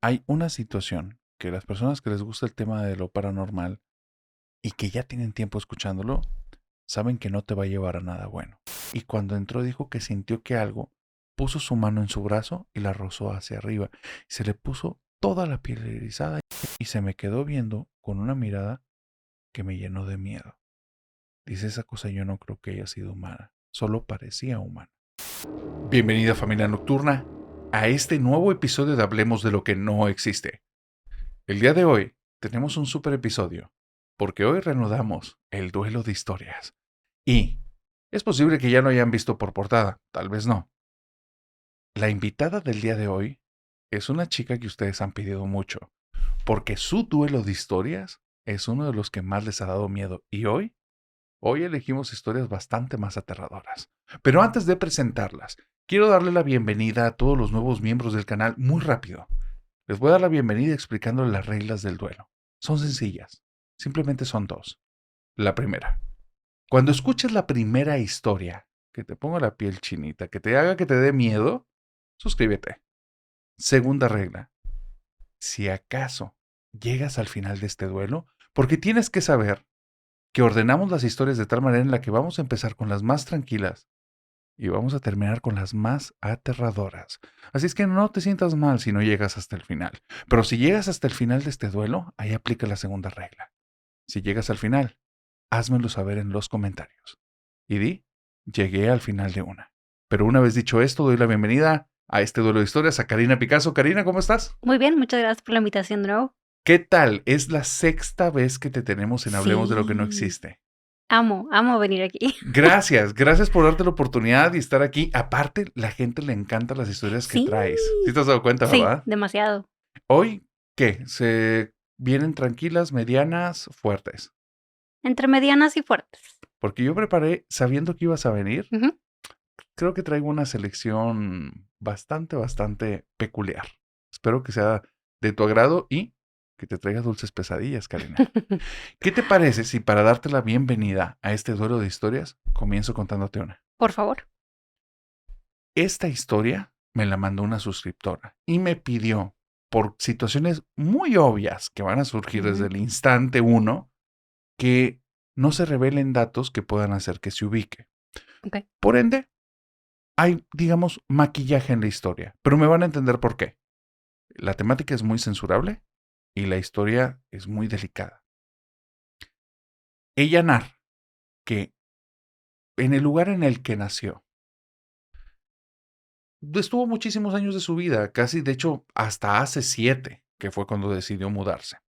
Hay una situación que las personas que les gusta el tema de lo paranormal y que ya tienen tiempo escuchándolo, saben que no te va a llevar a nada bueno. Y cuando entró dijo que sintió que algo puso su mano en su brazo y la rozó hacia arriba. Se le puso toda la piel erizada y se me quedó viendo con una mirada que me llenó de miedo. Dice esa cosa, yo no creo que haya sido humana, solo parecía humana. Bienvenida familia nocturna a este nuevo episodio de Hablemos de lo que no existe. El día de hoy tenemos un super episodio, porque hoy reanudamos el duelo de historias. Y es posible que ya lo hayan visto por portada, tal vez no. La invitada del día de hoy es una chica que ustedes han pedido mucho, porque su duelo de historias es uno de los que más les ha dado miedo. Y hoy elegimos historias bastante más aterradoras. Pero antes de presentarlas, quiero darle la bienvenida a todos los nuevos miembros del canal muy rápido. Les voy a dar la bienvenida explicándoles las reglas del duelo. Son sencillas. Simplemente son dos. La primera. Cuando escuches la primera historia que te ponga la piel chinita, que te haga que te dé miedo, suscríbete. Segunda regla. Si acaso llegas al final de este duelo, porque tienes que saber que ordenamos las historias de tal manera en la que vamos a empezar con las más tranquilas y vamos a terminar con las más aterradoras. Así es que no te sientas mal si no llegas hasta el final. Pero si llegas hasta el final de este duelo, ahí aplica la segunda regla. Si llegas al final, házmelo saber en los comentarios. Y di, llegué al final de una. Pero una vez dicho esto, doy la bienvenida a este duelo de historias a Karina Picasso. Karina, ¿cómo estás? Muy bien, muchas gracias por la invitación de nuevo. ¿Qué tal? Es la sexta vez que te tenemos en Hablemos de lo que no Sí, existe. amo venir aquí. Gracias por darte la oportunidad y estar aquí. Aparte, la gente le encantan las historias que Sí, traes. ¿Sí te has dado cuenta, sí, verdad? demasiado. Hoy, ¿qué? ¿Se vienen tranquilas, medianas, fuertes? Entre medianas y fuertes. Porque yo preparé, sabiendo que ibas a venir, Ujú. creo que traigo una selección bastante peculiar. Espero que sea de tu agrado y que te traiga dulces pesadillas, Karina. ¿Qué te parece si para darte la bienvenida a este duelo de historias, comienzo contándote una? Por favor. Esta historia me la mandó una suscriptora y me pidió, por situaciones muy obvias que van a surgir desde Ujú. el instante uno, que no se revelen datos que puedan hacer que se ubique. Ok. Por ende, hay, digamos, maquillaje en la historia, pero me van a entender por qué. La temática es muy censurable y la historia es muy delicada. Ella narra que en el lugar en el que nació, estuvo muchísimos años de su vida, casi de hecho hasta hace 7, que fue cuando decidió mudarse.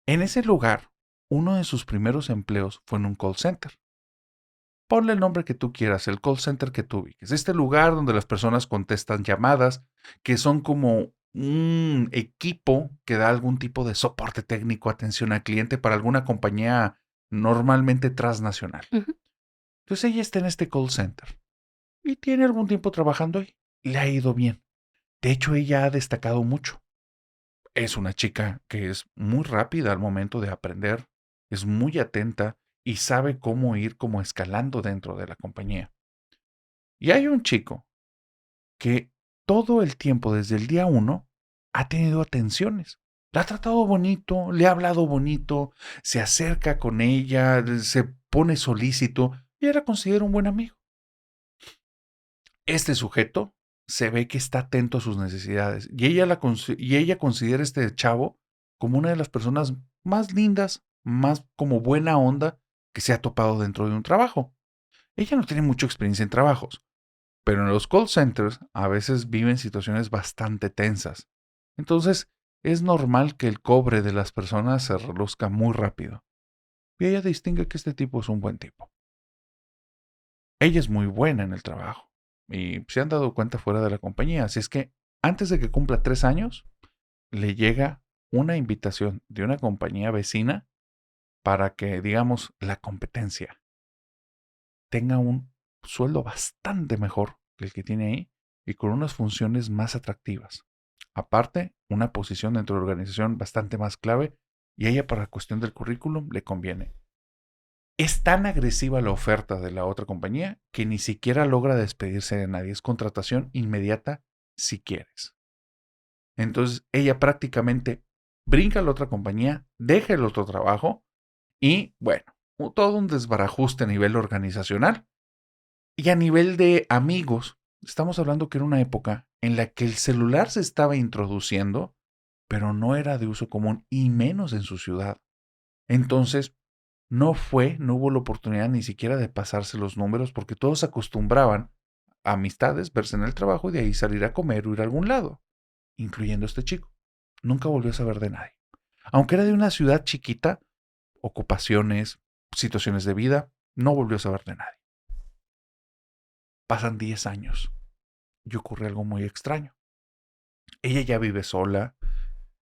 En ese lugar, uno de sus primeros empleos fue en un call center. Ponle el nombre que tú quieras, el call center que tú ubiques. Este lugar donde las personas contestan llamadas, que son como un equipo que da algún tipo de soporte técnico, atención al cliente para alguna compañía normalmente transnacional. Ujú. Entonces ella está en este call center y tiene algún tiempo trabajando ahí. Le ha ido bien. De hecho, ella ha destacado mucho. Es una chica que es muy rápida al momento de aprender, es muy atenta y sabe cómo ir como escalando dentro de la compañía. Y hay un chico que todo el tiempo, desde el día uno, ha tenido atenciones. La ha tratado bonito, le ha hablado bonito, se acerca con ella, se pone solícito y ella la considera un buen amigo. Este sujeto se ve que está atento a sus necesidades y ella considera a este chavo como una de las personas más lindas, más como buena onda que se ha topado dentro de un trabajo. Ella no tiene mucha experiencia en trabajos, pero en los call centers a veces viven situaciones bastante tensas. Entonces, es normal que el cobre de las personas se reduzca muy rápido. Y ella distingue que este tipo es un buen tipo. Ella es muy buena en el trabajo y se han dado cuenta fuera de la compañía. Así es que antes de que cumpla 3 años, le llega una invitación de una compañía vecina para que, digamos, la competencia tenga un sueldo bastante mejor que el que tiene ahí y con unas funciones más atractivas. Aparte, una posición dentro de la organización bastante más clave y a ella para la cuestión del currículum le conviene. Es tan agresiva la oferta de la otra compañía que ni siquiera logra despedirse de nadie. Es contratación inmediata si quieres. Entonces ella prácticamente brinca a la otra compañía, deja el otro trabajo y bueno, todo un desbarajuste a nivel organizacional. Y a nivel de amigos, estamos hablando que era una época en la que el celular se estaba introduciendo, pero no era de uso común y menos en su ciudad. Entonces, no hubo la oportunidad ni siquiera de pasarse los números porque todos acostumbraban a amistades, verse en el trabajo y de ahí salir a comer o ir a algún lado, incluyendo este chico. Nunca volvió a saber de nadie. Aunque era de una ciudad chiquita, ocupaciones, situaciones de vida, no volvió a saber de nadie. Pasan 10 años y ocurre algo muy extraño. Ella ya vive sola,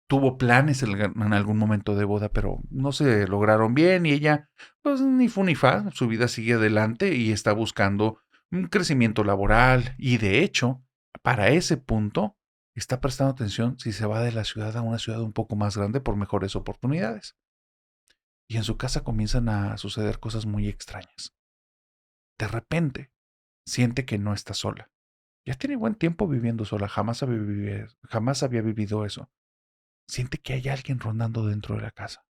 tuvo planes en algún momento de boda, pero no se lograron bien y ella, pues ni fu ni fa, su vida sigue adelante y está buscando un crecimiento laboral y de hecho, para ese punto, está prestando atención si se va de la ciudad a una ciudad un poco más grande por mejores oportunidades. Y en su casa comienzan a suceder cosas muy extrañas. De repente, siente que no está sola. Ya tiene buen tiempo viviendo sola, jamás había vivido eso. Siente que hay alguien rondando dentro de la casa.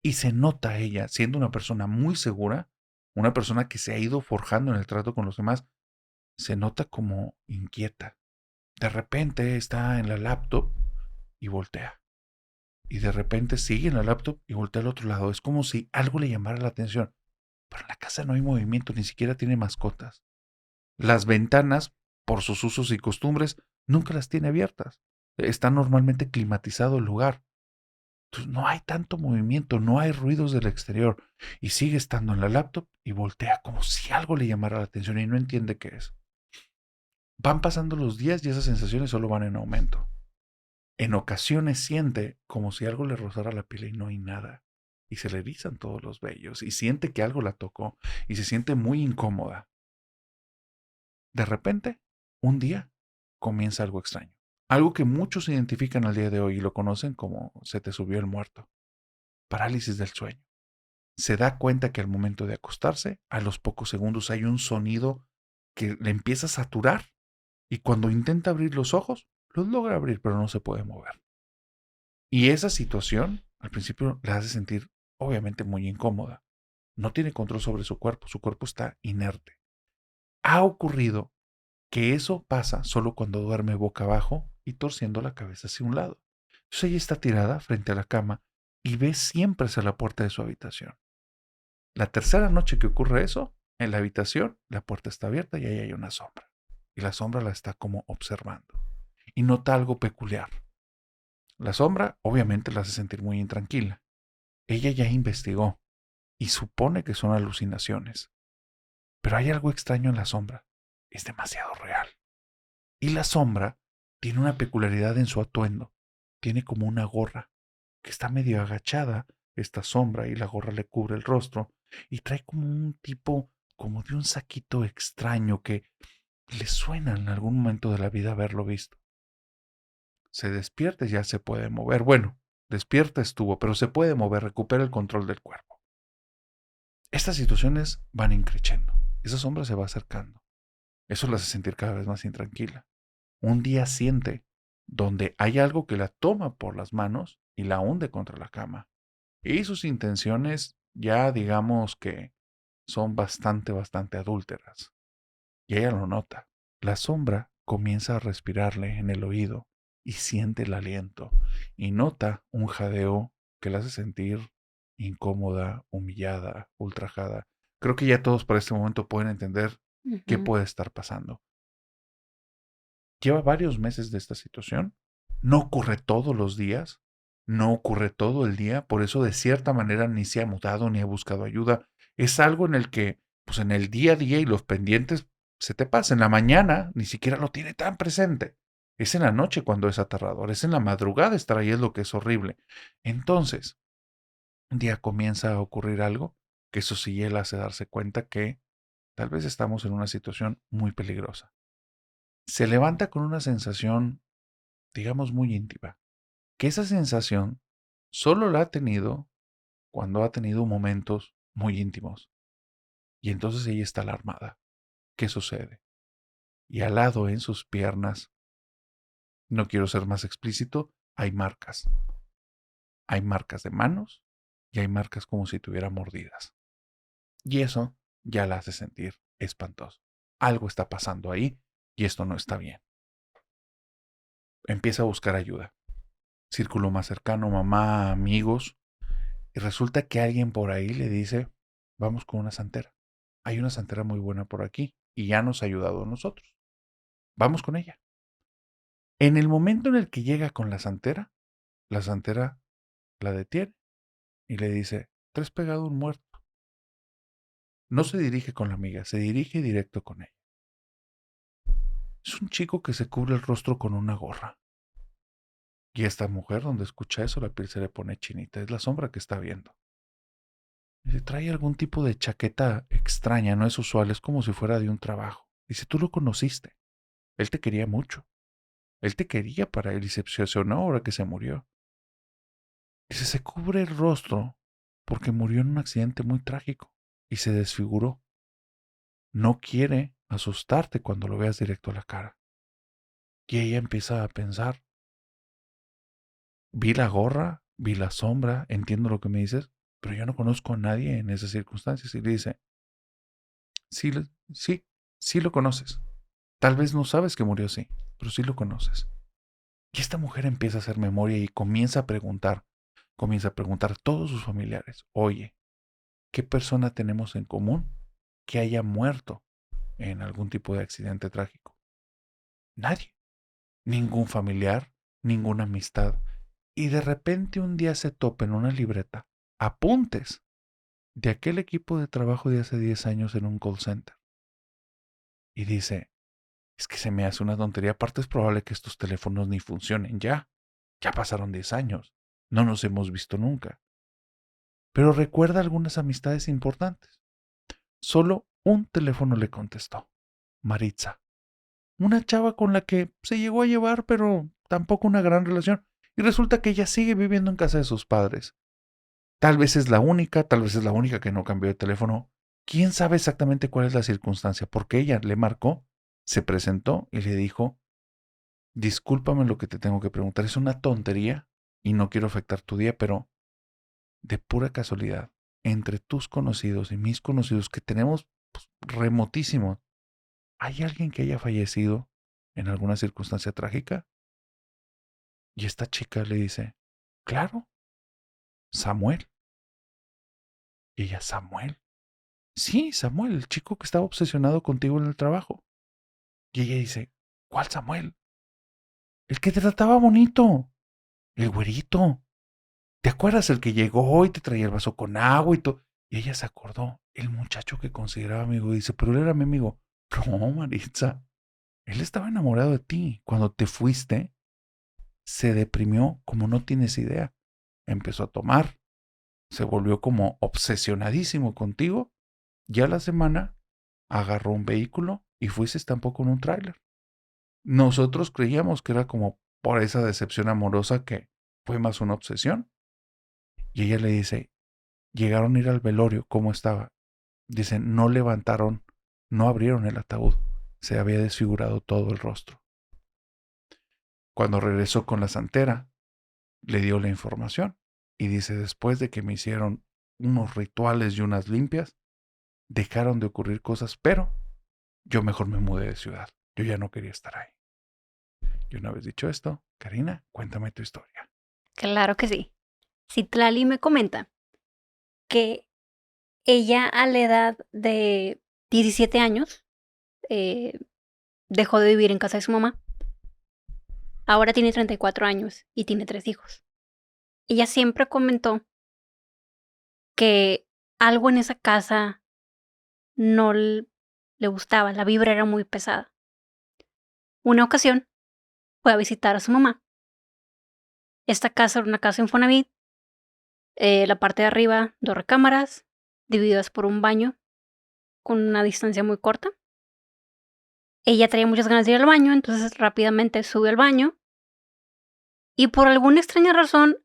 Y se nota ella, siendo una persona muy segura, una persona que se ha ido forjando en el trato con los demás, se nota como inquieta. De repente está en la laptop y voltea. Y de repente sigue en la laptop y voltea al otro lado. Es como si algo le llamara la atención. Pero en la casa no hay movimiento, ni siquiera tiene mascotas. Las ventanas, por sus usos y costumbres, nunca las tiene abiertas. Está normalmente climatizado el lugar. Entonces no hay tanto movimiento, no hay ruidos del exterior. Y sigue estando en la laptop y voltea como si algo le llamara la atención y no entiende qué es. Van pasando los días y esas sensaciones solo van en aumento. En ocasiones siente como si algo le rozara la piel y no hay nada. Y se le erizan todos los vellos y siente que algo la tocó y se siente muy incómoda. De repente, un día, comienza algo extraño. Algo que muchos identifican al día de hoy y lo conocen como se te subió el muerto. Parálisis del sueño. Se da cuenta que al momento de acostarse, a los pocos segundos hay un sonido que le empieza a saturar y cuando intenta abrir los ojos, los logra abrir pero no se puede mover. Y esa situación al principio la hace sentir obviamente muy incómoda. No tiene control sobre su cuerpo está inerte. Ha ocurrido que eso pasa solo cuando duerme boca abajo y torciendo la cabeza hacia un lado. Entonces ella está tirada frente a la cama y ve siempre hacia la puerta de su habitación. La tercera noche que ocurre eso, en la habitación, la puerta está abierta y ahí hay una sombra. Y la sombra la está como observando. Y nota algo peculiar. La sombra obviamente la hace sentir muy intranquila. Ella ya investigó y supone que son alucinaciones. Pero hay algo extraño en la sombra. Es demasiado real. Y la sombra tiene una peculiaridad en su atuendo. Tiene como una gorra, que está medio agachada, esta sombra, y la gorra le cubre el rostro, y trae como un tipo, como de un saquito extraño que le suena en algún momento de la vida haberlo visto. Se despierta y ya se puede mover. Bueno, despierta estuvo, pero se puede mover, recupera el control del cuerpo. Estas situaciones van increciendo. Esa sombra se va acercando. Eso la hace sentir cada vez más intranquila. Un día siente donde hay algo que la toma por las manos y la hunde contra la cama. Y sus intenciones ya digamos que son bastante adúlteras. Y ella lo nota. La sombra comienza a respirarle en el oído y siente el aliento y nota un jadeo que la hace sentir incómoda, humillada, ultrajada. Creo que ya todos para este momento pueden entender qué Ujú. puede estar pasando. Lleva varios meses de esta situación. No ocurre todos los días, no ocurre todo el día, por eso de cierta manera ni se ha mudado ni ha buscado ayuda. Es algo en el que, pues en el día a día y los pendientes se te pasa. En la mañana ni siquiera lo tiene tan presente. Es en la noche cuando es aterrador, es en la madrugada estar ahí es lo que es horrible. Entonces, un día comienza a ocurrir algo que eso sí él hace darse cuenta que tal vez estamos en una situación muy peligrosa. Se levanta con una sensación, digamos, muy íntima, que esa sensación solo la ha tenido cuando ha tenido momentos muy íntimos. Y entonces ella está alarmada. ¿Qué sucede? Y al lado en sus piernas No quiero ser más explícito, hay marcas. Hay marcas de manos y hay marcas como si tuviera mordidas. Y eso ya la hace sentir espantoso. Algo está pasando ahí y esto no está bien. Empieza a buscar ayuda. Círculo más cercano, mamá, amigos. Y resulta que alguien por ahí le dice, vamos con una santera. Hay una santera muy buena por aquí y ya nos ha ayudado a nosotros. Vamos con ella. En el momento en el que llega con la santera la detiene y le dice, tres pegado un muerto. No se dirige con la amiga, se dirige directo con ella. Es un chico que se cubre el rostro con una gorra. Y esta mujer, donde escucha eso, la piel se le pone chinita. Es la sombra que está viendo. Dice, trae algún tipo de chaqueta extraña, no es usual, es como si fuera de un trabajo. Dice, tú lo conociste. Él te quería mucho. Él te quería para él y se obsesionó ahora que se murió. Dice, se cubre el rostro porque murió en un accidente muy trágico y se desfiguró. No quiere asustarte cuando lo veas directo a la cara. Y ella empieza a pensar, vi la gorra, vi la sombra, entiendo lo que me dices, pero yo no conozco a nadie en esas circunstancias. Y le dice, sí, sí, sí lo conoces. Tal vez no sabes que murió así, pero sí lo conoces. Y esta mujer empieza a hacer memoria y comienza a preguntar a todos sus familiares, oye, ¿qué persona tenemos en común que haya muerto en algún tipo de accidente trágico? Nadie, ningún familiar, ninguna amistad. Y de repente un día se topa en una libreta apuntes de aquel equipo de trabajo de hace 10 años en un call center. Y dice, es que se me hace una tontería, aparte es probable que estos teléfonos ni funcionen ya. Ya pasaron 10 años, no nos hemos visto nunca. Pero recuerda algunas amistades importantes. Solo un teléfono le contestó, Maritza, una chava con la que se llegó a llevar, pero tampoco una gran relación. Y resulta que ella sigue viviendo en casa de sus padres. Tal vez es la única, tal vez es la única que no cambió de teléfono. ¿Quién sabe exactamente cuál es la circunstancia? Porque ella le marcó, se presentó y le dijo, discúlpame lo que te tengo que preguntar, es una tontería y no quiero afectar tu día, pero de pura casualidad, entre tus conocidos y mis conocidos que tenemos remotísimos, ¿hay alguien que haya fallecido en alguna circunstancia trágica? Y esta chica le dice, claro, Samuel. Y ella, Samuel. Sí, Samuel, el chico que estaba obsesionado contigo en el trabajo. Y ella dice, ¿cuál Samuel? El que te trataba bonito, el güerito. ¿Te acuerdas el que llegó y te traía el vaso con agua y todo? Y ella se acordó, el muchacho que consideraba amigo, dice, pero él era mi amigo. No, Maritza, él estaba enamorado de ti. Cuando te fuiste, se deprimió como no tienes idea. Empezó a tomar, se volvió como obsesionadísimo contigo. Ya la semana agarró un vehículo y fuiste tampoco en un tráiler. Nosotros creíamos que era como por esa decepción amorosa que fue más una obsesión. Y ella le dice, llegaron a ir al velorio, ¿cómo estaba? Dicen, no levantaron, no abrieron el ataúd, se había desfigurado todo el rostro. Cuando regresó con la santera, le dio la información y dice, después de que me hicieron unos rituales y unas limpias, dejaron de ocurrir cosas, pero yo mejor me mudé de ciudad. Yo ya no quería estar ahí. Y una vez dicho esto, Karina, cuéntame tu historia. Claro que sí. Citlali me comenta que ella a la edad de 17 años dejó de vivir en casa de su mamá. Ahora tiene 34 años y tiene 3 hijos. Ella siempre comentó que algo en esa casa no le gustaba, la vibra era muy pesada. Una ocasión fue a visitar a su mamá. Esta casa era una casa Infonavit, la parte de arriba 2 recámaras, divididas por un baño con una distancia muy corta. Ella traía muchas ganas de ir al baño, entonces rápidamente sube al baño y por alguna extraña razón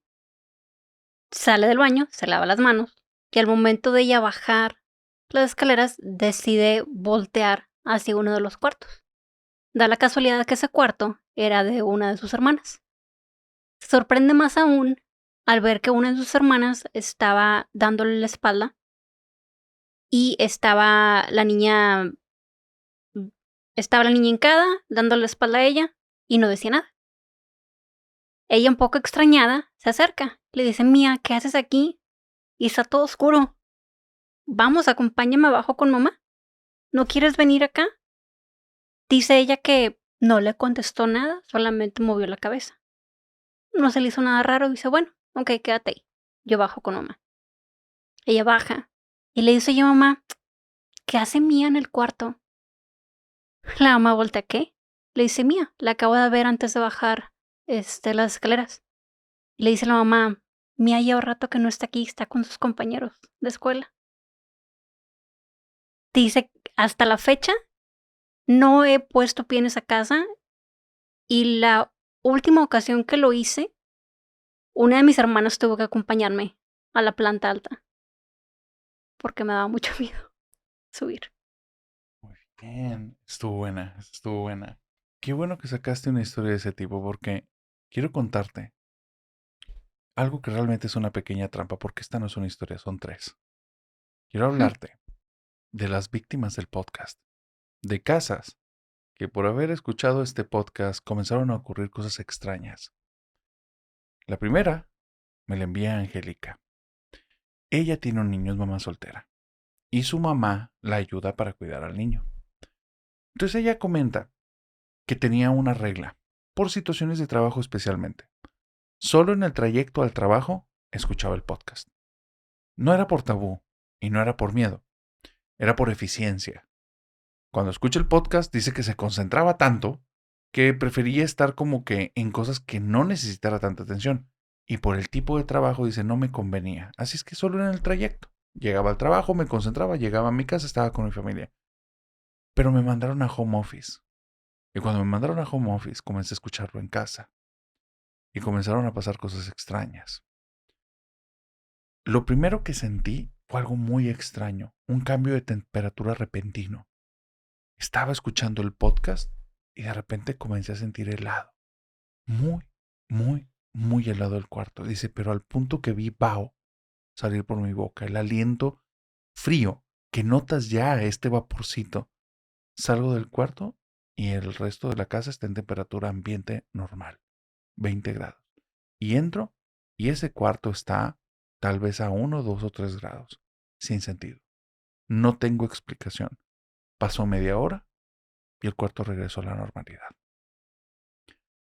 sale del baño, se lava las manos y al momento de ella bajar las escaleras decide voltear hacia uno de los cuartos. Da la casualidad que ese cuarto era de una de sus hermanas. Se sorprende más aún al ver que una de sus hermanas estaba dándole la espalda y mm, estaba la niña hincada, dándole la espalda a ella y no decía nada. Ella, un poco extrañada, se acerca. Le dice: Mía, ¿qué haces aquí? Y está todo oscuro. Vamos, acompáñame abajo con mamá. ¿No quieres venir acá? Dice ella que no le contestó nada, solamente movió la cabeza. No se le hizo nada raro, dice: bueno, ok, quédate ahí. Yo bajo con mamá. Ella baja y le dice: oye, mamá, ¿qué hace Mía en el cuarto? La mamá voltea: ¿qué? Le dice: Mía, la acabo de ver antes de bajar las escaleras. Y le dice la mamá: Mía lleva rato que no está aquí, está con sus compañeros de escuela. Dice: hasta la fecha no he puesto pie en esa casa y la última ocasión que lo hice, una de mis hermanas tuvo que acompañarme a la planta alta porque me daba mucho miedo subir. Muy bien. Estuvo buena, estuvo buena. Qué bueno que sacaste una historia de ese tipo porque quiero contarte algo que realmente es una pequeña trampa porque esta no es una historia, son tres. Quiero Ujú. hablarte de las víctimas del podcast, de casas que por haber escuchado este podcast comenzaron a ocurrir cosas extrañas. La primera me la envía Angélica. Ella tiene un niño, es mamá soltera, y su mamá la ayuda para cuidar al niño. Entonces ella comenta que tenía una regla, por situaciones de trabajo especialmente. Solo en el trayecto al trabajo escuchaba el podcast. No era por tabú y no era por miedo, era por eficiencia. Cuando escucha el podcast dice que se concentraba tanto que prefería estar como que en cosas que no necesitara tanta atención. Y por el tipo de trabajo dice no me convenía. Así es que solo en el trayecto. Llegaba al trabajo, me concentraba, llegaba a mi casa, estaba con mi familia. Pero me mandaron a home office. Y cuando me mandaron a home office comencé a escucharlo en casa. Y comenzaron a pasar cosas extrañas. Lo primero que sentí fue algo muy extraño, un cambio de temperatura repentino. Estaba escuchando el podcast y de repente comencé a sentir helado. Muy, muy helado el cuarto. Dice, pero al punto que vi vaho salir por mi boca, el aliento frío que notas ya este vaporcito. Salgo del cuarto y el resto de la casa está en temperatura ambiente normal, 20 grados. Y entro y ese cuarto está tal vez a 1, 2 o 3 grados, sin sentido. No tengo explicación. Pasó media hora y el cuarto regresó a la normalidad.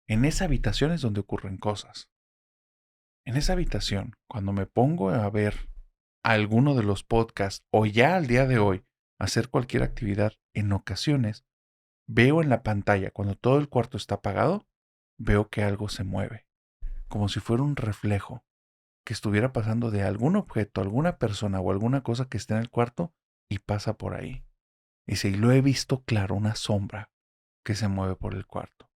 En esa habitación es donde ocurren cosas. En esa habitación, cuando me pongo a ver alguno de los podcasts o ya al día de hoy hacer cualquier actividad, en ocasiones veo en la pantalla, cuando todo el cuarto está apagado, veo que algo se mueve, como si fuera un reflejo que estuviera pasando de algún objeto, alguna persona o alguna cosa que esté en el cuarto y pasa por ahí. Y si lo he visto claro, una sombra que se mueve por el cuarto.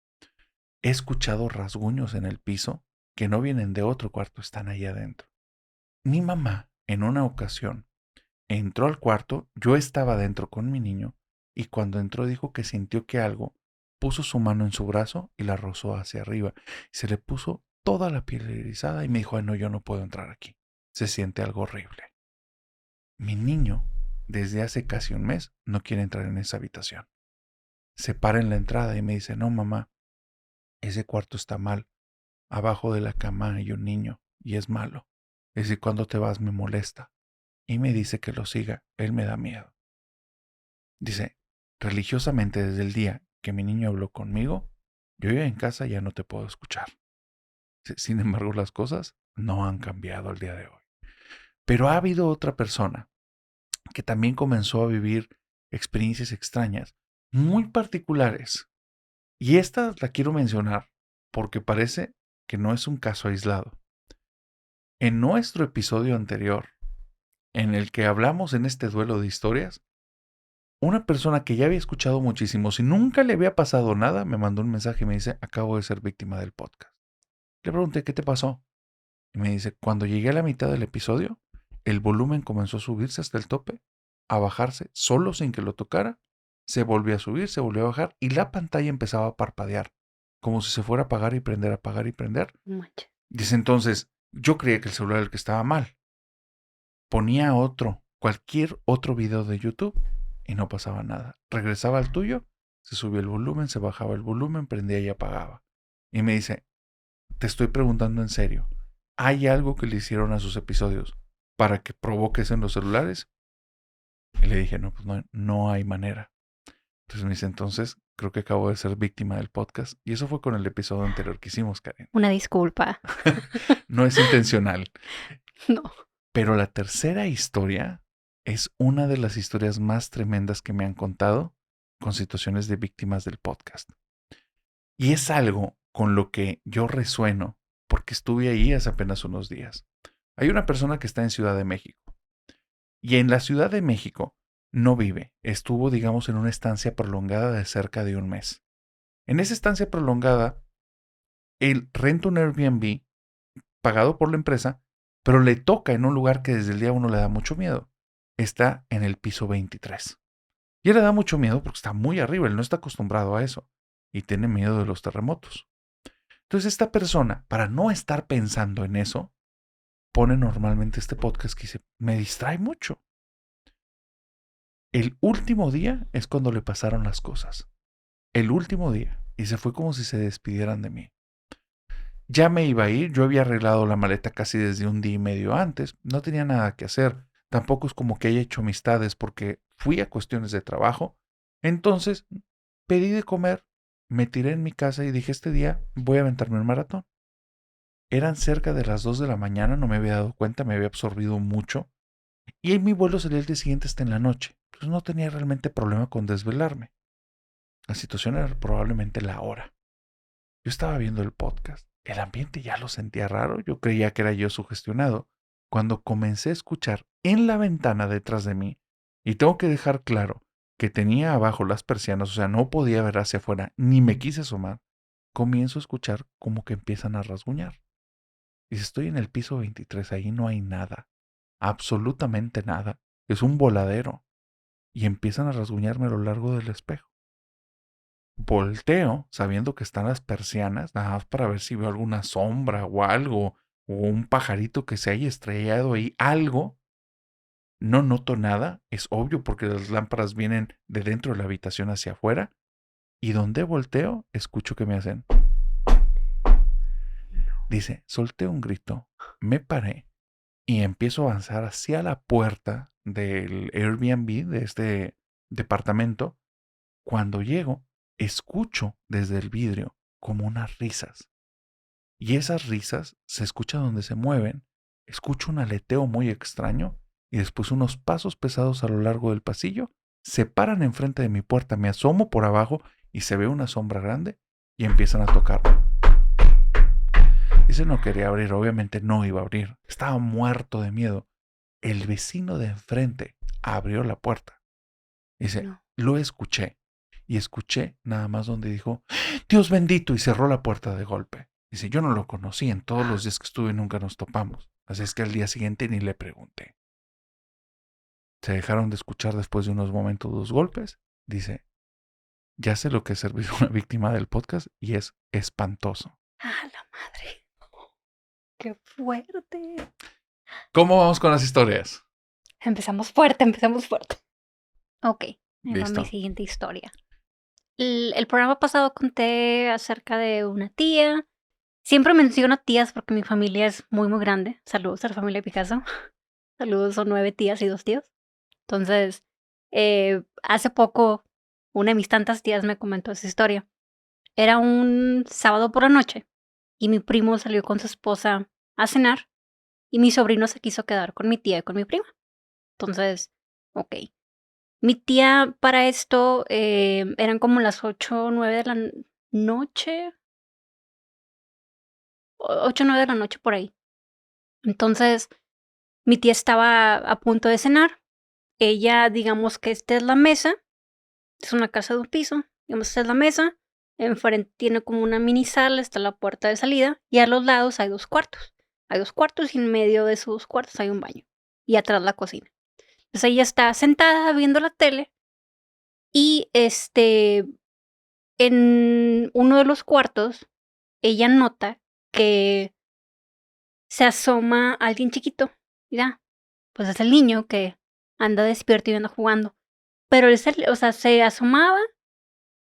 He escuchado rasguños en el piso que no vienen de otro cuarto, están ahí adentro. Mi mamá, en una ocasión, entró al cuarto, yo estaba dentro con mi niño, y cuando entró dijo que sintió que algo puso su mano en su brazo y la rozó hacia arriba. Se le puso toda la piel erizada y me dijo, ay no, yo no puedo entrar aquí. Se siente algo horrible. Mi niño, desde hace casi un mes, no quiere entrar en esa habitación. Se para en la entrada y me dice, no mamá, ese cuarto está mal. Abajo de la cama hay un niño y es malo. Y si cuando te vas me molesta. Y me dice que lo siga, él me da miedo. Dice, religiosamente desde el día que mi niño habló conmigo, yo ya en casa ya no te puedo escuchar. Sin embargo, las cosas no han cambiado el día de hoy. Pero ha habido otra persona que también comenzó a vivir experiencias extrañas, muy particulares. Y esta la quiero mencionar porque parece que no es un caso aislado. En nuestro episodio anterior, en el que hablamos en este duelo de historias, una persona que ya había escuchado muchísimo, si nunca le había pasado nada, me mandó un mensaje y me dice, acabo de ser víctima del podcast. Le pregunté, ¿qué te pasó? Y me dice, cuando llegué a la mitad del episodio, el volumen comenzó a subirse hasta el tope, a bajarse solo sin que lo tocara, se volvió a subir, se volvió a bajar y la pantalla empezaba a parpadear, como si se fuera a apagar y prender, apagar y prender. Manches. Dice entonces, yo creía que el celular era el que estaba mal. Ponía cualquier otro video de YouTube y no pasaba nada. Regresaba al tuyo, se subía el volumen, se bajaba el volumen, prendía y apagaba. Y me dice, te estoy preguntando en serio, ¿hay algo que le hicieron a sus episodios para que provoques en los celulares? Y le dije, no, pues no hay manera. Entonces me dice, entonces creo que acabo de ser víctima del podcast. Y eso fue con el episodio anterior que hicimos, Karen. Una disculpa. No es intencional. No. Pero la tercera historia es una de las historias más tremendas que me han contado con situaciones de víctimas del podcast. Y es algo con lo que yo resueno porque estuve ahí hace apenas unos días. Hay una persona que está en Ciudad de México. Y en la Ciudad de México no vive. Estuvo, digamos, en una estancia prolongada de cerca de un mes. En esa estancia prolongada, él renta un Airbnb pagado por la empresa, pero le toca en un lugar que desde el día 1 le da mucho miedo. Está en el piso 23. Y él le da mucho miedo porque está muy arriba, él no está acostumbrado a eso y tiene miedo de los terremotos. Entonces esta persona, para no estar pensando en eso, pone normalmente este podcast que dice, me distrae mucho. El último día es cuando le pasaron las cosas. El último día. Y se fue como si se despidieran de mí. Ya me iba a ir, yo había arreglado la maleta casi desde un día y medio antes, no tenía nada que hacer, tampoco es como que haya hecho amistades porque fui a cuestiones de trabajo. Entonces pedí de comer, me tiré en mi casa y dije, este día voy a aventarme un maratón. Eran cerca de las 2 de la mañana, no me había dado cuenta, me había absorbido mucho. Y mi vuelo salía el día siguiente hasta en la noche. Pues no tenía realmente problema con desvelarme. La situación era probablemente la hora. Yo estaba viendo el podcast. El ambiente ya lo sentía raro. Yo creía que era yo sugestionado. Cuando comencé a escuchar en la ventana detrás de mí, y tengo que dejar claro que tenía abajo las persianas, o sea, no podía ver hacia afuera, ni me quise asomar, comienzo a escuchar como que empiezan a rasguñar. Y estoy en el piso 23, ahí no hay nada, absolutamente nada. Es un voladero. Y empiezan a rasguñarme a lo largo del espejo. Volteo, sabiendo que están las persianas, nada más para ver si veo alguna sombra o algo, o un pajarito que se haya estrellado ahí, algo. No noto nada, es obvio porque las lámparas vienen de dentro de la habitación hacia afuera. Y donde volteo, escucho que me hacen. Dice, solté un grito, me paré y empiezo a avanzar hacia la puerta del Airbnb, de este departamento. Cuando llego, escucho desde el vidrio como unas risas. Y esas risas se escuchan donde se mueven, escucho un aleteo muy extraño y después unos pasos pesados a lo largo del pasillo se paran enfrente de mi puerta, me asomo por abajo y se ve una sombra grande y empiezan a tocar. Dice no quería abrir, obviamente no iba a abrir, estaba muerto de miedo. El vecino de enfrente abrió la puerta. Dice, No. lo escuché. Y escuché nada más donde dijo, Dios bendito, y cerró la puerta de golpe. Dice, yo no lo conocí, en todos los días que estuve nunca nos topamos. Así es que al día siguiente ni le pregunté. Se dejaron de escuchar después de unos momentos los golpes. Dice, ya sé lo que es ser una víctima del podcast y es espantoso. ¡Ah, la madre! ¡Qué fuerte! ¿Cómo vamos con las historias? Empezamos fuerte, empezamos fuerte. Ok, ahí va mi Listo. siguiente historia. El programa pasado conté acerca de una tía. Siempre menciono tías porque mi familia es muy, muy grande. Saludos a la familia Picasso. Saludos, son 9 tías y 2 tíos. Entonces, hace poco, una de mis tantas tías me comentó esa historia. Era un sábado por la noche y mi primo salió con su esposa a cenar y mi sobrino se quiso quedar con mi tía y con mi prima. Entonces, ok. Mi tía para esto eran como las 8 o 9 de la noche. 8 o 9 de la noche por ahí. Entonces, mi tía estaba a punto de cenar. Ella, digamos que esta es la mesa. Es una casa de un piso. Digamos, esta es la mesa. Enfrente tiene como una mini sala, está la puerta de salida. Y a los lados hay 2 cuartos. Hay 2 cuartos y en medio de esos 2 cuartos hay un baño. Y atrás la cocina. Entonces ella está sentada viendo la tele Y, en uno de los cuartos, ella nota que se asoma alguien chiquito, ya, pues es el niño que anda despierto y anda jugando. Pero él o sea, se asomaba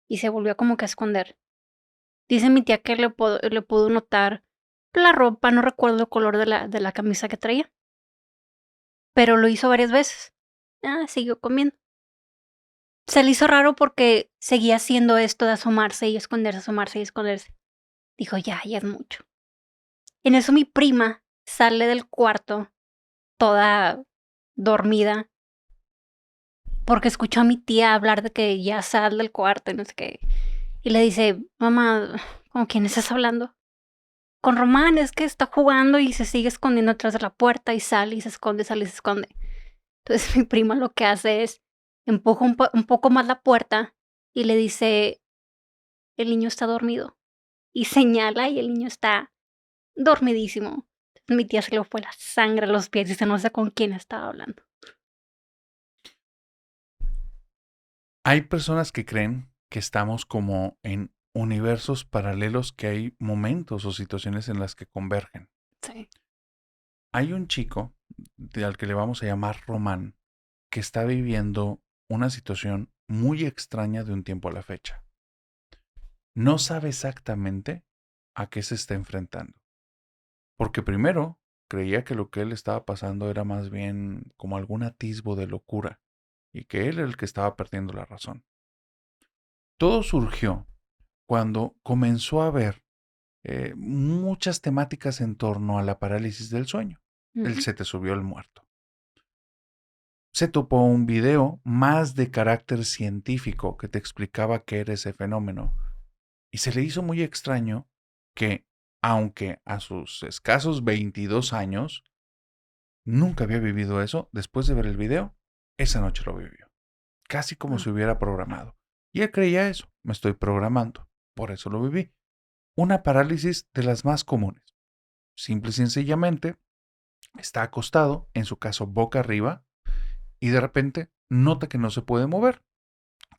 y se volvió como que a esconder. Dice mi tía que le pudo notar la ropa, no recuerdo el color de la camisa que traía, pero lo hizo varias veces. Siguió comiendo. Se le hizo raro porque seguía haciendo esto de asomarse y esconderse, asomarse y esconderse. Dijo: ya es mucho". En eso mi prima sale del cuarto toda dormida, porque escuchó a mi tía hablar de que ya sal del cuarto y no sé qué. Y le dice: "Mamá, ¿con quién estás hablando?". "Con Román, es que está jugando y se sigue escondiendo atrás de la puerta y sale y se esconde, sale y se esconde". Entonces mi prima lo que hace es empuja un poco más la puerta y le dice: "El niño está dormido". Y señala y el niño está dormidísimo. Mi tía se le fue la sangre a los pies, dice: "No sé con quién estaba hablando". Hay personas que creen que estamos como en universos paralelos, que hay momentos o situaciones en las que convergen. Sí. Hay un chico al que le vamos a llamar Román, que está viviendo una situación muy extraña de un tiempo a la fecha. No sabe exactamente a qué se está enfrentando. Porque primero creía que lo que él estaba pasando era más bien como algún atisbo de locura y que él era el que estaba perdiendo la razón. Todo surgió cuando comenzó a ver muchas temáticas en torno a la parálisis del sueño. Él Ujú. se te subió el muerto. Se topó un video más de carácter científico que te explicaba qué era ese fenómeno y se le hizo muy extraño que, aunque a sus escasos 22 años, nunca había vivido eso, después de ver el video, esa noche lo vivió. Casi como Ah, si hubiera programado. Y él creía eso, me estoy programando, por eso lo viví. Una parálisis de las más comunes. Simple y sencillamente, está acostado, en su caso boca arriba, y de repente nota que no se puede mover,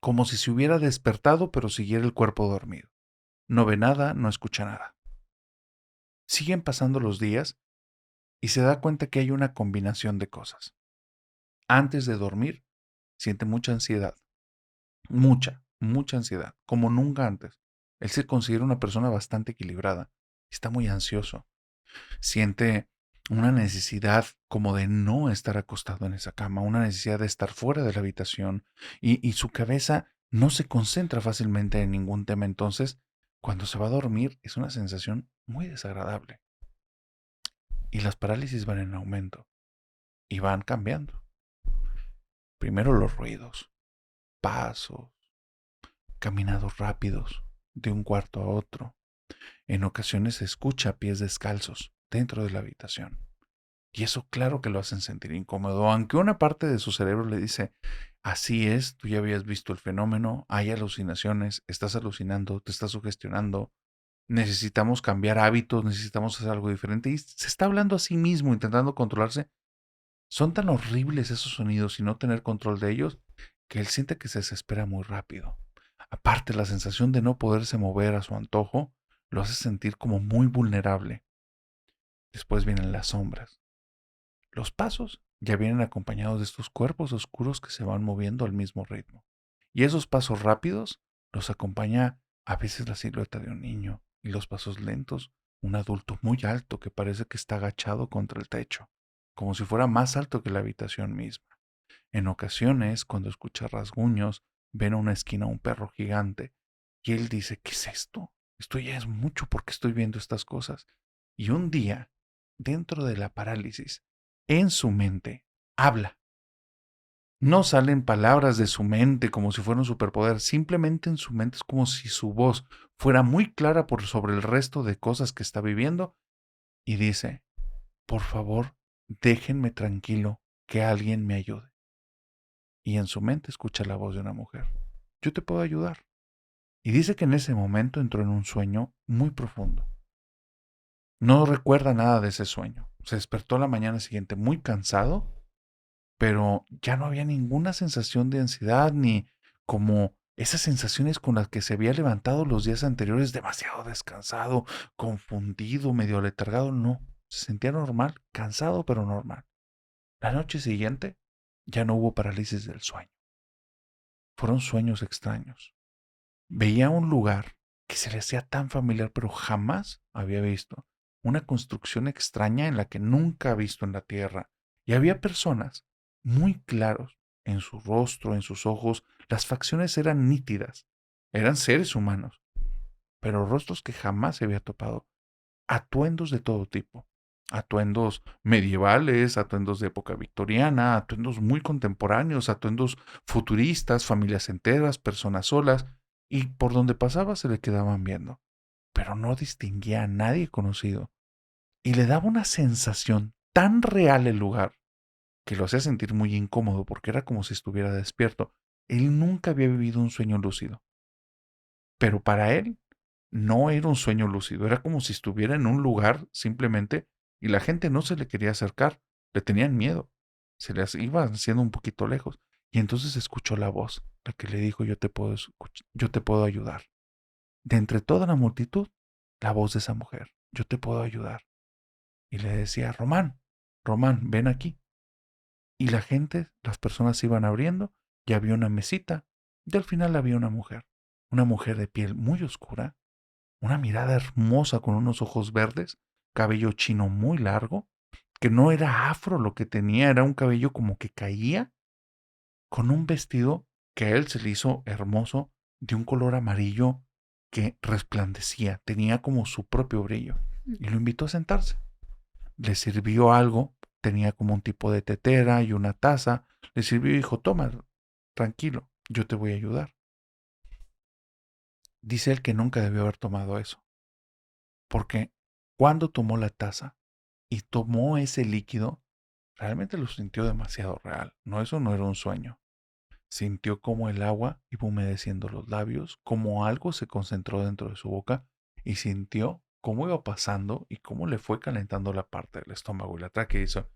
como si se hubiera despertado pero siguiera el cuerpo dormido. No ve nada, no escucha nada. Siguen pasando los días y se da cuenta que hay una combinación de cosas. Antes de dormir, siente mucha ansiedad, mucha ansiedad, como nunca antes. Él se considera una persona bastante equilibrada, está muy ansioso, siente una necesidad como de no estar acostado en esa cama, una necesidad de estar fuera de la habitación y su cabeza no se concentra fácilmente en ningún tema. Entonces, cuando se va a dormir es una sensación muy desagradable y las parálisis van en aumento y van cambiando. Primero los ruidos, pasos, caminados rápidos de un cuarto a otro. En ocasiones se escucha pies descalzos dentro de la habitación. Y eso claro que lo hacen sentir incómodo, aunque una parte de su cerebro le dice, así es, tú ya habías visto el fenómeno, hay alucinaciones, estás alucinando, te estás sugestionando, necesitamos cambiar hábitos, necesitamos hacer algo diferente. Y se está hablando a sí mismo, intentando controlarse. Son tan horribles esos sonidos y no tener control de ellos que él siente que se desespera muy rápido. Aparte, la sensación de no poderse mover a su antojo lo hace sentir como muy vulnerable. Después vienen las sombras. Los pasos ya vienen acompañados de estos cuerpos oscuros que se van moviendo al mismo ritmo. Y esos pasos rápidos los acompaña a veces la silueta de un niño y los pasos lentos, un adulto muy alto que parece que está agachado contra el techo, como si fuera más alto que la habitación misma. En ocasiones, cuando escucha rasguños, ven a una esquina un perro gigante y él dice, ¿qué es esto? Esto ya es mucho porque estoy viendo estas cosas. Y un día, dentro de la parálisis, en su mente, habla. No salen palabras de su mente como si fuera un superpoder, simplemente en su mente es como si su voz fuera muy clara por sobre el resto de cosas que está viviendo y dice, por favor, déjenme tranquilo, que alguien me ayude. Y en su mente escucha la voz de una mujer. Yo te puedo ayudar. Y dice que en ese momento entró en un sueño muy profundo. No recuerda nada de ese sueño. Se despertó la mañana siguiente muy cansado, pero ya no había ninguna sensación de ansiedad ni como esas sensaciones con las que se había levantado los días anteriores, demasiado descansado, confundido, medio letargado, no, se sentía normal, cansado pero normal. La noche siguiente ya no hubo parálisis del sueño, fueron sueños extraños. Veía un lugar que se le hacía tan familiar, pero jamás había visto. Una construcción extraña en la que nunca ha visto en la tierra. Y había personas muy claros en su rostro, en sus ojos. Las facciones eran nítidas. Eran seres humanos, pero rostros que jamás se había topado. Atuendos de todo tipo. Atuendos medievales, atuendos de época victoriana, atuendos muy contemporáneos, atuendos futuristas, familias enteras, personas solas, y por donde pasaba se le quedaban viendo, pero no distinguía a nadie conocido, y le daba una sensación tan real el lugar que lo hacía sentir muy incómodo porque era como si estuviera despierto. Él nunca había vivido un sueño lúcido, pero para él no era un sueño lúcido, era como si estuviera en un lugar simplemente y la gente no se le quería acercar, le tenían miedo, se les iba haciendo un poquito lejos. Y entonces escuchó la voz, la que le dijo, yo te puedo ayudar. De entre toda la multitud, la voz de esa mujer, yo te puedo ayudar. Y le decía, Román, Román, ven aquí. Y la gente, las personas se iban abriendo, y había una mesita, y al final había una mujer de piel muy oscura, una mirada hermosa con unos ojos verdes, cabello chino muy largo, que no era afro lo que tenía, era un cabello como que caía, con un vestido que a él se le hizo hermoso, de un color amarillo que resplandecía, tenía como su propio brillo. Y lo invitó a sentarse. Le sirvió algo, tenía como un tipo de tetera y una taza, le sirvió y dijo, toma, tranquilo, yo te voy a ayudar. Dice él que nunca debió haber tomado eso, porque cuando tomó la taza y tomó ese líquido, realmente lo sintió demasiado real. No, eso no era un sueño. Sintió como el agua iba humedeciendo los labios, como algo se concentró dentro de su boca y sintió cómo iba pasando y cómo le fue calentando la parte del estómago y la tráquea y dice,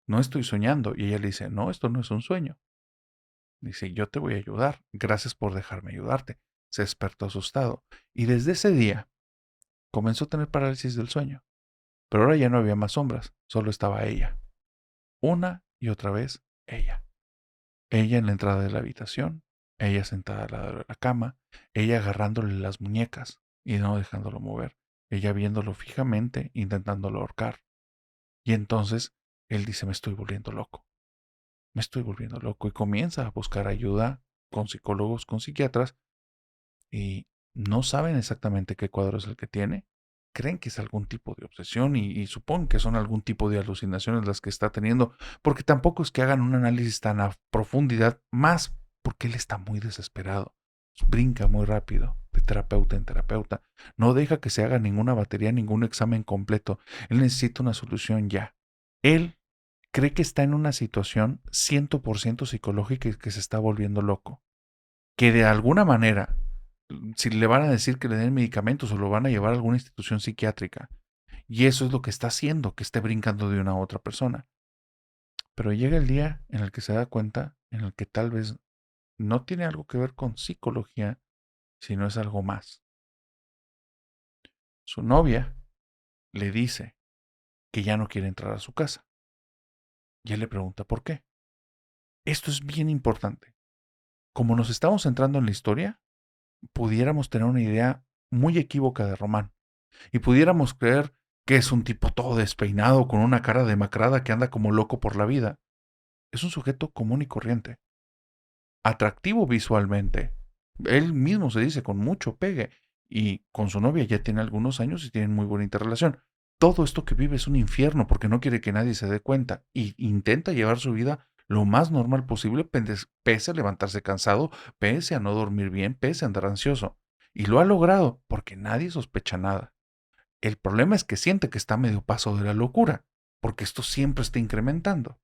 no estoy soñando. Y ella le dice, no, esto no es un sueño. Dice, yo te voy a ayudar. Gracias por dejarme ayudarte. Se despertó asustado. Y desde ese día comenzó a tener parálisis del sueño. Pero ahora ya no había más sombras, solo estaba ella. Una y otra vez ella. Ella en la entrada de la habitación, ella sentada al lado de la cama, ella agarrándole las muñecas y no dejándolo mover, ella viéndolo fijamente, intentándolo ahorcar. Y entonces él dice, me estoy volviendo loco, me estoy volviendo loco. Y comienza a buscar ayuda con psicólogos, con psiquiatras, y no saben exactamente qué cuadro es el que tiene. Creen que es algún tipo de obsesión y suponen que son algún tipo de alucinaciones las que está teniendo, porque tampoco es que hagan un análisis tan a profundidad, más porque él está muy desesperado. Brinca muy rápido de terapeuta en terapeuta. No deja que se haga ninguna batería, ningún examen completo. Él necesita una solución ya. Él cree que está en una situación 100% psicológica y que se está volviendo loco. Que de alguna manera, si le van a decir que le den medicamentos o lo van a llevar a alguna institución psiquiátrica. Y eso es lo que está haciendo, que esté brincando de una a otra persona. Pero llega el día en el que se da cuenta, en el que tal vez no tiene algo que ver con psicología, sino es algo más. Su novia le dice que ya no quiere entrar a su casa. Y él le pregunta por qué. Esto es bien importante. Como nos estamos centrando en la historia, pudiéramos tener una idea muy equívoca de Román y pudiéramos creer que es un tipo todo despeinado con una cara demacrada que anda como loco por la vida. Es un sujeto común y corriente, atractivo visualmente. Él mismo se dice con mucho pegue y con su novia ya tiene algunos años y tienen muy bonita relación. Todo esto que vive es un infierno porque no quiere que nadie se dé cuenta y intenta llevar su vida lo más normal posible pese a levantarse cansado, pese a no dormir bien, pese a andar ansioso. Y lo ha logrado porque nadie sospecha nada. El problema es que siente que está a medio paso de la locura, porque esto siempre está incrementando.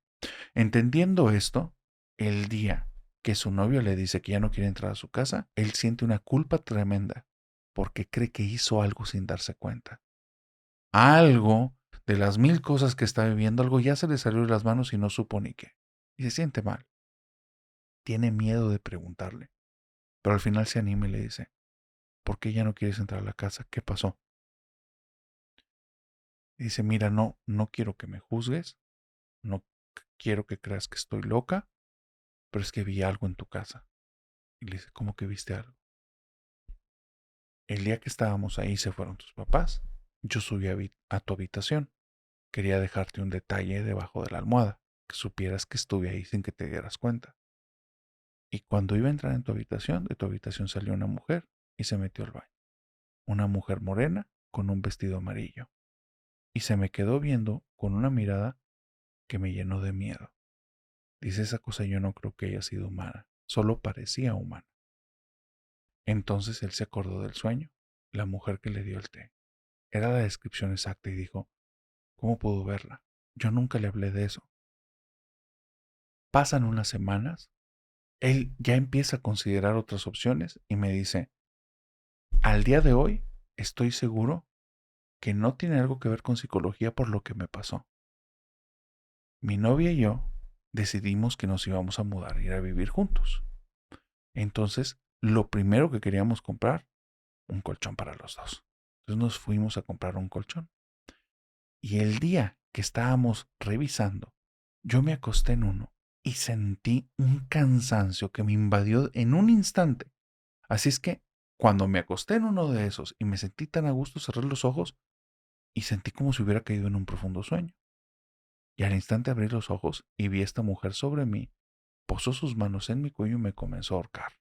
Entendiendo esto, el día que su novio le dice que ya no quiere entrar a su casa, él siente una culpa tremenda, porque cree que hizo algo sin darse cuenta. Algo de las mil cosas que está viviendo, algo ya se le salió de las manos y no supo ni qué. Y se siente mal. Tiene miedo de preguntarle. Pero al final se anima y le dice, ¿por qué ya no quieres entrar a la casa? ¿Qué pasó? Y dice, mira, no quiero que me juzgues, no quiero que creas que estoy loca, pero es que vi algo en tu casa. Y le dice, ¿cómo que viste algo? El día que estábamos ahí se fueron tus papás. Yo subí a tu habitación. Quería dejarte un detalle debajo de la almohada, que supieras que estuve ahí sin que te dieras cuenta. Y cuando iba a entrar en tu habitación, de tu habitación salió una mujer y se metió al baño. Una mujer morena con un vestido amarillo. Y se me quedó viendo con una mirada que me llenó de miedo. Dice, esa cosa yo no creo que haya sido humana, solo parecía humana. Entonces él se acordó del sueño, la mujer que le dio el té. Era la descripción exacta y dijo, ¿cómo puedo verla? Yo nunca le hablé de eso. Pasan unas semanas, él ya empieza a considerar otras opciones y me dice, al día de hoy estoy seguro que no tiene algo que ver con psicología por lo que me pasó. Mi novia y yo decidimos que nos íbamos a mudar y ir a vivir juntos. Entonces, lo primero que queríamos comprar, un colchón para los dos. Entonces nos fuimos a comprar un colchón. Y el día que estábamos revisando, yo me acosté en uno y sentí un cansancio que me invadió en un instante. Así es que cuando me acosté en uno de esos y me sentí tan a gusto, cerré los ojos y sentí como si hubiera caído en un profundo sueño. Y al instante abrí los ojos y vi a esta mujer sobre mí, posó sus manos en mi cuello y me comenzó a ahorcar.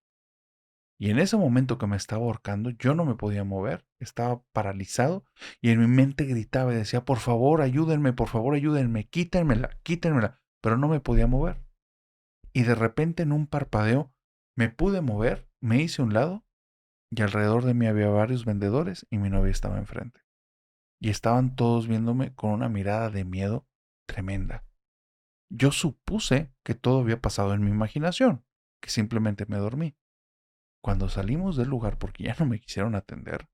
Y en ese momento que me estaba ahorcando, yo no me podía mover, estaba paralizado y en mi mente gritaba y decía, por favor, ayúdenme, quítenmela, quítenmela, pero no me podía mover. Y de repente en un parpadeo me pude mover, me hice a un lado y alrededor de mí había varios vendedores y mi novia estaba enfrente. Y estaban todos viéndome con una mirada de miedo tremenda. Yo supuse que todo había pasado en mi imaginación, que simplemente me dormí. Cuando salimos del lugar porque ya no me quisieron atender,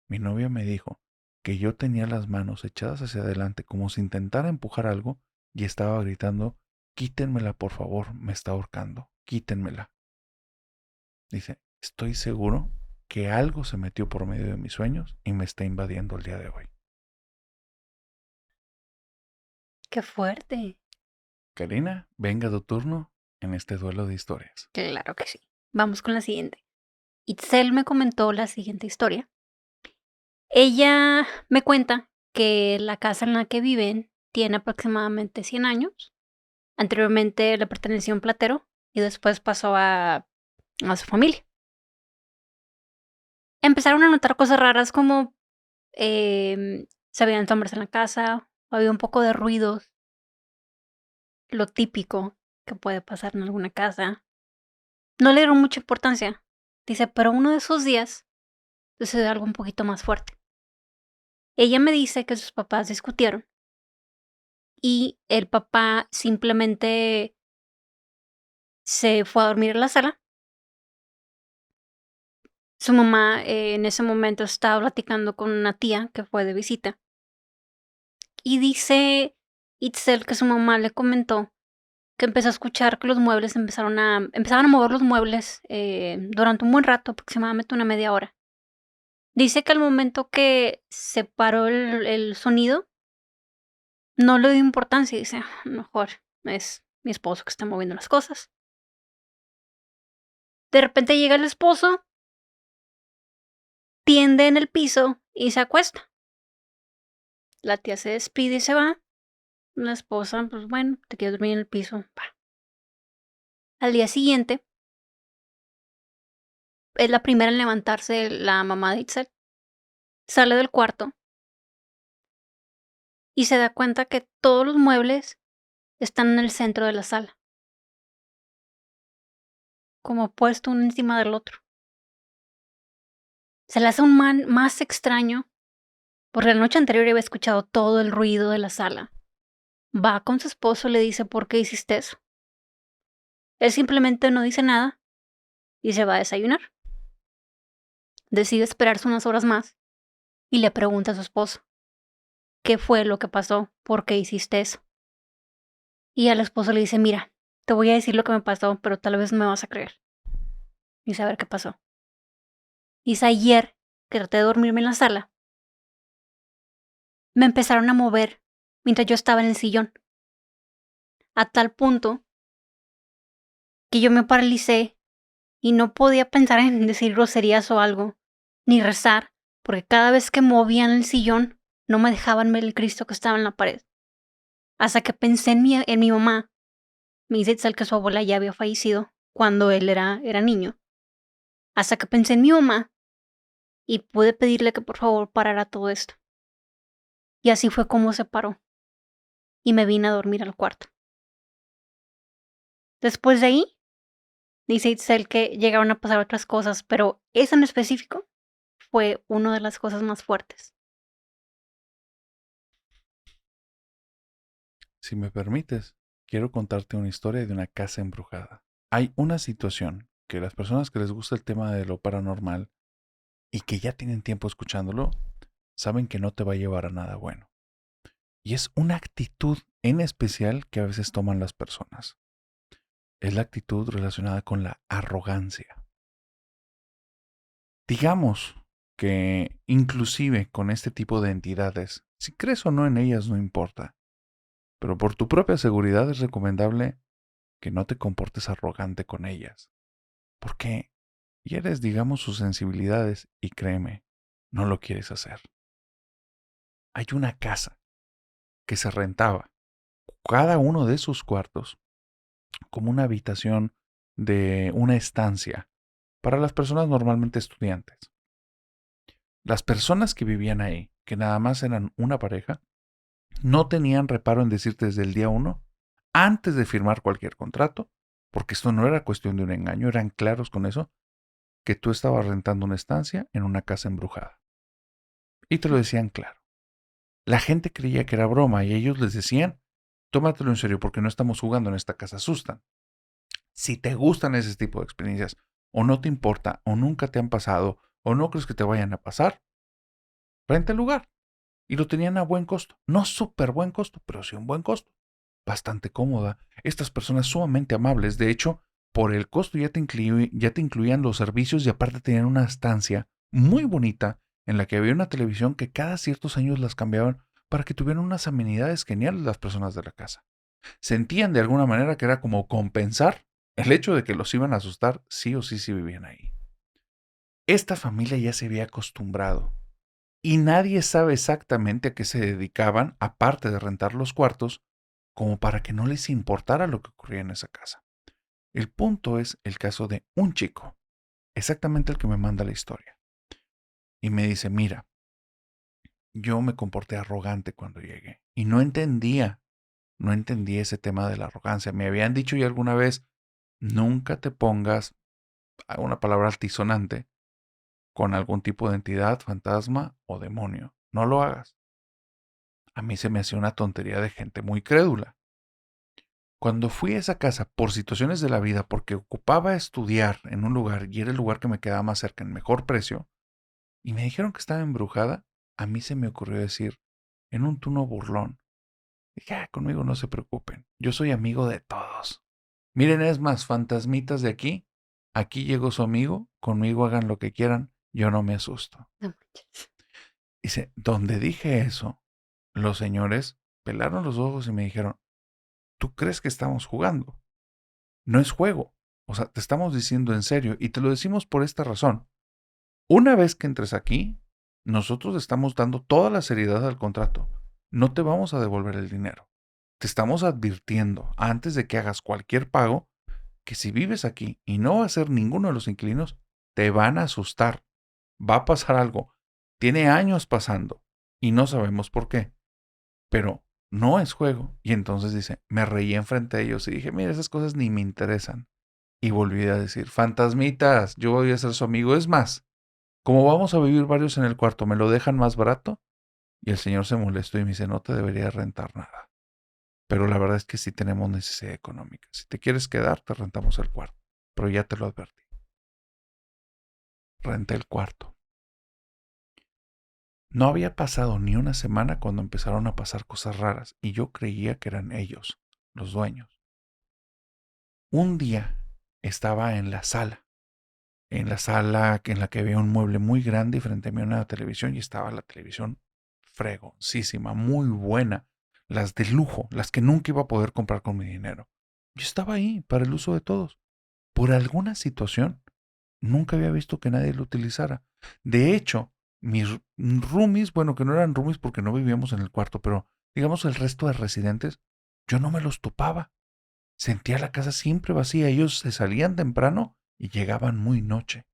mi novia me dijo que yo tenía las manos echadas hacia adelante como si intentara empujar algo y estaba gritando, quítenmela por favor, me está ahorcando, quítenmela. Dice, estoy seguro que algo se metió por medio de mis sueños y me está invadiendo el día de hoy. Qué fuerte. Karina, venga tu turno en este duelo de historias. Claro que sí. Vamos con la siguiente. Itzel me comentó la siguiente historia. Ella me cuenta que la casa en la que viven tiene aproximadamente 100 años. Anteriormente le pertenecía a un platero y después pasó a su familia. Empezaron a notar cosas raras como se veían sombras en la casa, había un poco de ruidos, lo típico que puede pasar en alguna casa. No le dieron mucha importancia. Dice, pero uno de esos días sucedió algo un poquito más fuerte. Ella me dice que sus papás discutieron y el papá simplemente se fue a dormir en la sala. Su mamá en ese momento estaba platicando con una tía que fue de visita. Y dice Itzel que su mamá le comentó que empezó a escuchar que los muebles empezaban a mover los muebles durante un buen rato, aproximadamente una media hora. Dice que al momento que se paró el sonido, no le dio importancia. Dice, a lo mejor es mi esposo que está moviendo las cosas. De repente llega el esposo, tiende en el piso y se acuesta. La tía se despide y se va. La esposa, pues bueno, te quieres dormir en el piso. Va. Al día siguiente, es la primera en levantarse la mamá de Itzel. Sale del cuarto y se da cuenta que todos los muebles están en el centro de la sala, como puesto uno encima del otro. Se le hace un más extraño, porque la noche anterior había escuchado todo el ruido de la sala. Va con su esposo y le dice, ¿por qué hiciste eso? Él simplemente no dice nada y se va a desayunar. Decide esperarse unas horas más y le pregunta a su esposo, ¿qué fue lo que pasó? ¿Por qué hiciste eso? Y al esposo le dice, mira, te voy a decir lo que me pasó, pero tal vez no me vas a creer. y saber qué pasó. Dice, ayer que traté de dormirme en la sala, me empezaron a mover mientras yo estaba en el sillón, a tal punto que yo me paralicé y no podía pensar en decir groserías o algo, ni rezar, porque cada vez que movían el sillón, no me dejaban ver el Cristo que estaba en la pared. Hasta que pensé en mi mamá. Me dice Itzel que su abuela ya había fallecido cuando él era niño. Hasta que pensé en mi mamá y pude pedirle que por favor parara todo esto. Y así fue como se paró. Y me vine a dormir al cuarto. Después de ahí, dice Itzel que llegaron a pasar otras cosas, pero esa en específico fue una de las cosas más fuertes. Si me permites, quiero contarte una historia de una casa embrujada. Hay una situación que las personas que les gusta el tema de lo paranormal y que ya tienen tiempo escuchándolo, saben que no te va a llevar a nada bueno. Y es una actitud en especial que a veces toman las personas. Es la actitud relacionada con la arrogancia. Digamos que inclusive con este tipo de entidades, si crees o no en ellas no importa, pero por tu propia seguridad es recomendable que no te comportes arrogante con ellas, porque hieres, digamos, sus sensibilidades y créeme, no lo quieres hacer. Hay una casa que se rentaba, cada uno de sus cuartos, como una habitación de una estancia para las personas normalmente estudiantes. Las personas que vivían ahí, que nada más eran una pareja, no tenían reparo en decirte desde el día uno, antes de firmar cualquier contrato, porque esto no era cuestión de un engaño, eran claros con eso, que tú estabas rentando una estancia en una casa embrujada. Y te lo decían claro. La gente creía que era broma y ellos les decían, tómatelo en serio porque no estamos jugando en esta casa, asustan. Si te gustan ese tipo de experiencias, o no te importa, o nunca te han pasado, o no crees que te vayan a pasar, renta el lugar. Y lo tenían a buen costo. No súper buen costo, pero sí un buen costo. Bastante cómoda. Estas personas sumamente amables. De hecho, por el costo ya te incluían los servicios y aparte tenían una estancia muy bonita en la que había una televisión que cada ciertos años las cambiaban para que tuvieran unas amenidades geniales las personas de la casa. Sentían de alguna manera que era como compensar el hecho de que los iban a asustar sí o sí si vivían ahí. Esta familia ya se había acostumbrado y nadie sabe exactamente a qué se dedicaban, aparte de rentar los cuartos, como para que no les importara lo que ocurría en esa casa. El punto es el caso de un chico, exactamente el que me manda la historia, y me dice, mira, yo me comporté arrogante cuando llegué y no entendía ese tema de la arrogancia. Me habían dicho ya alguna vez, nunca te pongas a una palabra altisonante con algún tipo de entidad, fantasma o demonio. No lo hagas. A mí se me hacía una tontería de gente muy crédula. Cuando fui a esa casa por situaciones de la vida, porque ocupaba estudiar en un lugar y era el lugar que me quedaba más cerca en mejor precio, y me dijeron que estaba embrujada, a mí se me ocurrió decir, en un tono burlón, dije, conmigo no se preocupen, yo soy amigo de todos. Miren, es más, fantasmitas de aquí, aquí llegó su amigo, conmigo hagan lo que quieran, yo no me asusto. No manches. Dice, donde dije eso, los señores pelaron los ojos y me dijeron, ¿tú crees que estamos jugando? No es juego. O sea, te estamos diciendo en serio y te lo decimos por esta razón. Una vez que entres aquí, nosotros estamos dando toda la seriedad al contrato. No te vamos a devolver el dinero. Te estamos advirtiendo antes de que hagas cualquier pago que si vives aquí y no va a ser ninguno de los inquilinos, te van a asustar. Va a pasar algo. Tiene años pasando y no sabemos por qué. Pero no es juego. Y entonces dice, me reí enfrente de ellos y dije, mira, esas cosas ni me interesan. Y volví a decir, fantasmitas, yo voy a ser su amigo. Es más, como vamos a vivir varios en el cuarto, ¿me lo dejan más barato? Y el señor se molestó y me dice, no te debería rentar nada. Pero la verdad es que sí tenemos necesidad económica. Si te quieres quedar, te rentamos el cuarto. Pero ya te lo advertí. Renté el cuarto. No había pasado ni una semana cuando empezaron a pasar cosas raras y yo creía que eran ellos, los dueños. Un día estaba en la sala en la sala en la que había un mueble muy grande y frente a mí una televisión y estaba la televisión fregoncísima, muy buena, las de lujo, las que nunca iba a poder comprar con mi dinero. Yo estaba ahí para el uso de todos. Por alguna situación, nunca había visto que nadie lo utilizara. De hecho, mis roomies, bueno, que no eran roomies porque no vivíamos en el cuarto, pero digamos el resto de residentes, yo no me los topaba. Sentía la casa siempre vacía. Ellos se salían temprano y llegaban muy noche.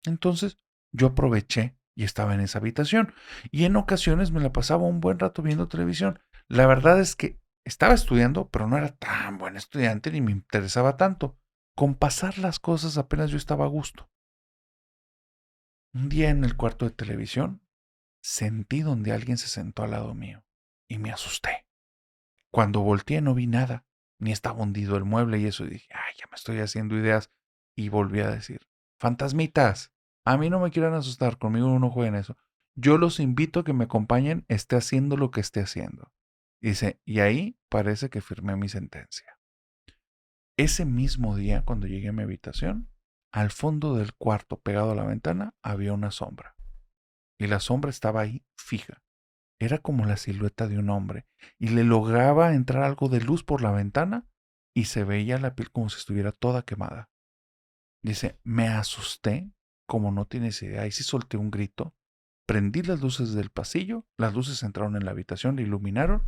Entonces yo aproveché y estaba en esa habitación. Y en ocasiones me la pasaba un buen rato viendo televisión. La verdad es que estaba estudiando, pero no era tan buen estudiante ni me interesaba tanto. Con pasar las cosas apenas yo estaba a gusto. Un día en el cuarto de televisión sentí donde alguien se sentó al lado mío y me asusté. Cuando volteé no vi nada, ni estaba hundido el mueble y eso, y dije, ay, ya me estoy haciendo ideas. Y volví a decir, fantasmitas, a mí no me quieran asustar, conmigo no jueguen eso. Yo los invito a que me acompañen, esté haciendo lo que esté haciendo. Dice, y ahí parece que firmé mi sentencia. Ese mismo día, cuando llegué a mi habitación, al fondo del cuarto, pegado a la ventana, había una sombra. Y la sombra estaba ahí fija. Era como la silueta de un hombre y le lograba entrar algo de luz por la ventana y se veía la piel como si estuviera toda quemada. Dice, me asusté como no tienes idea y sí solté un grito, prendí las luces del pasillo, las luces entraron en la habitación, la iluminaron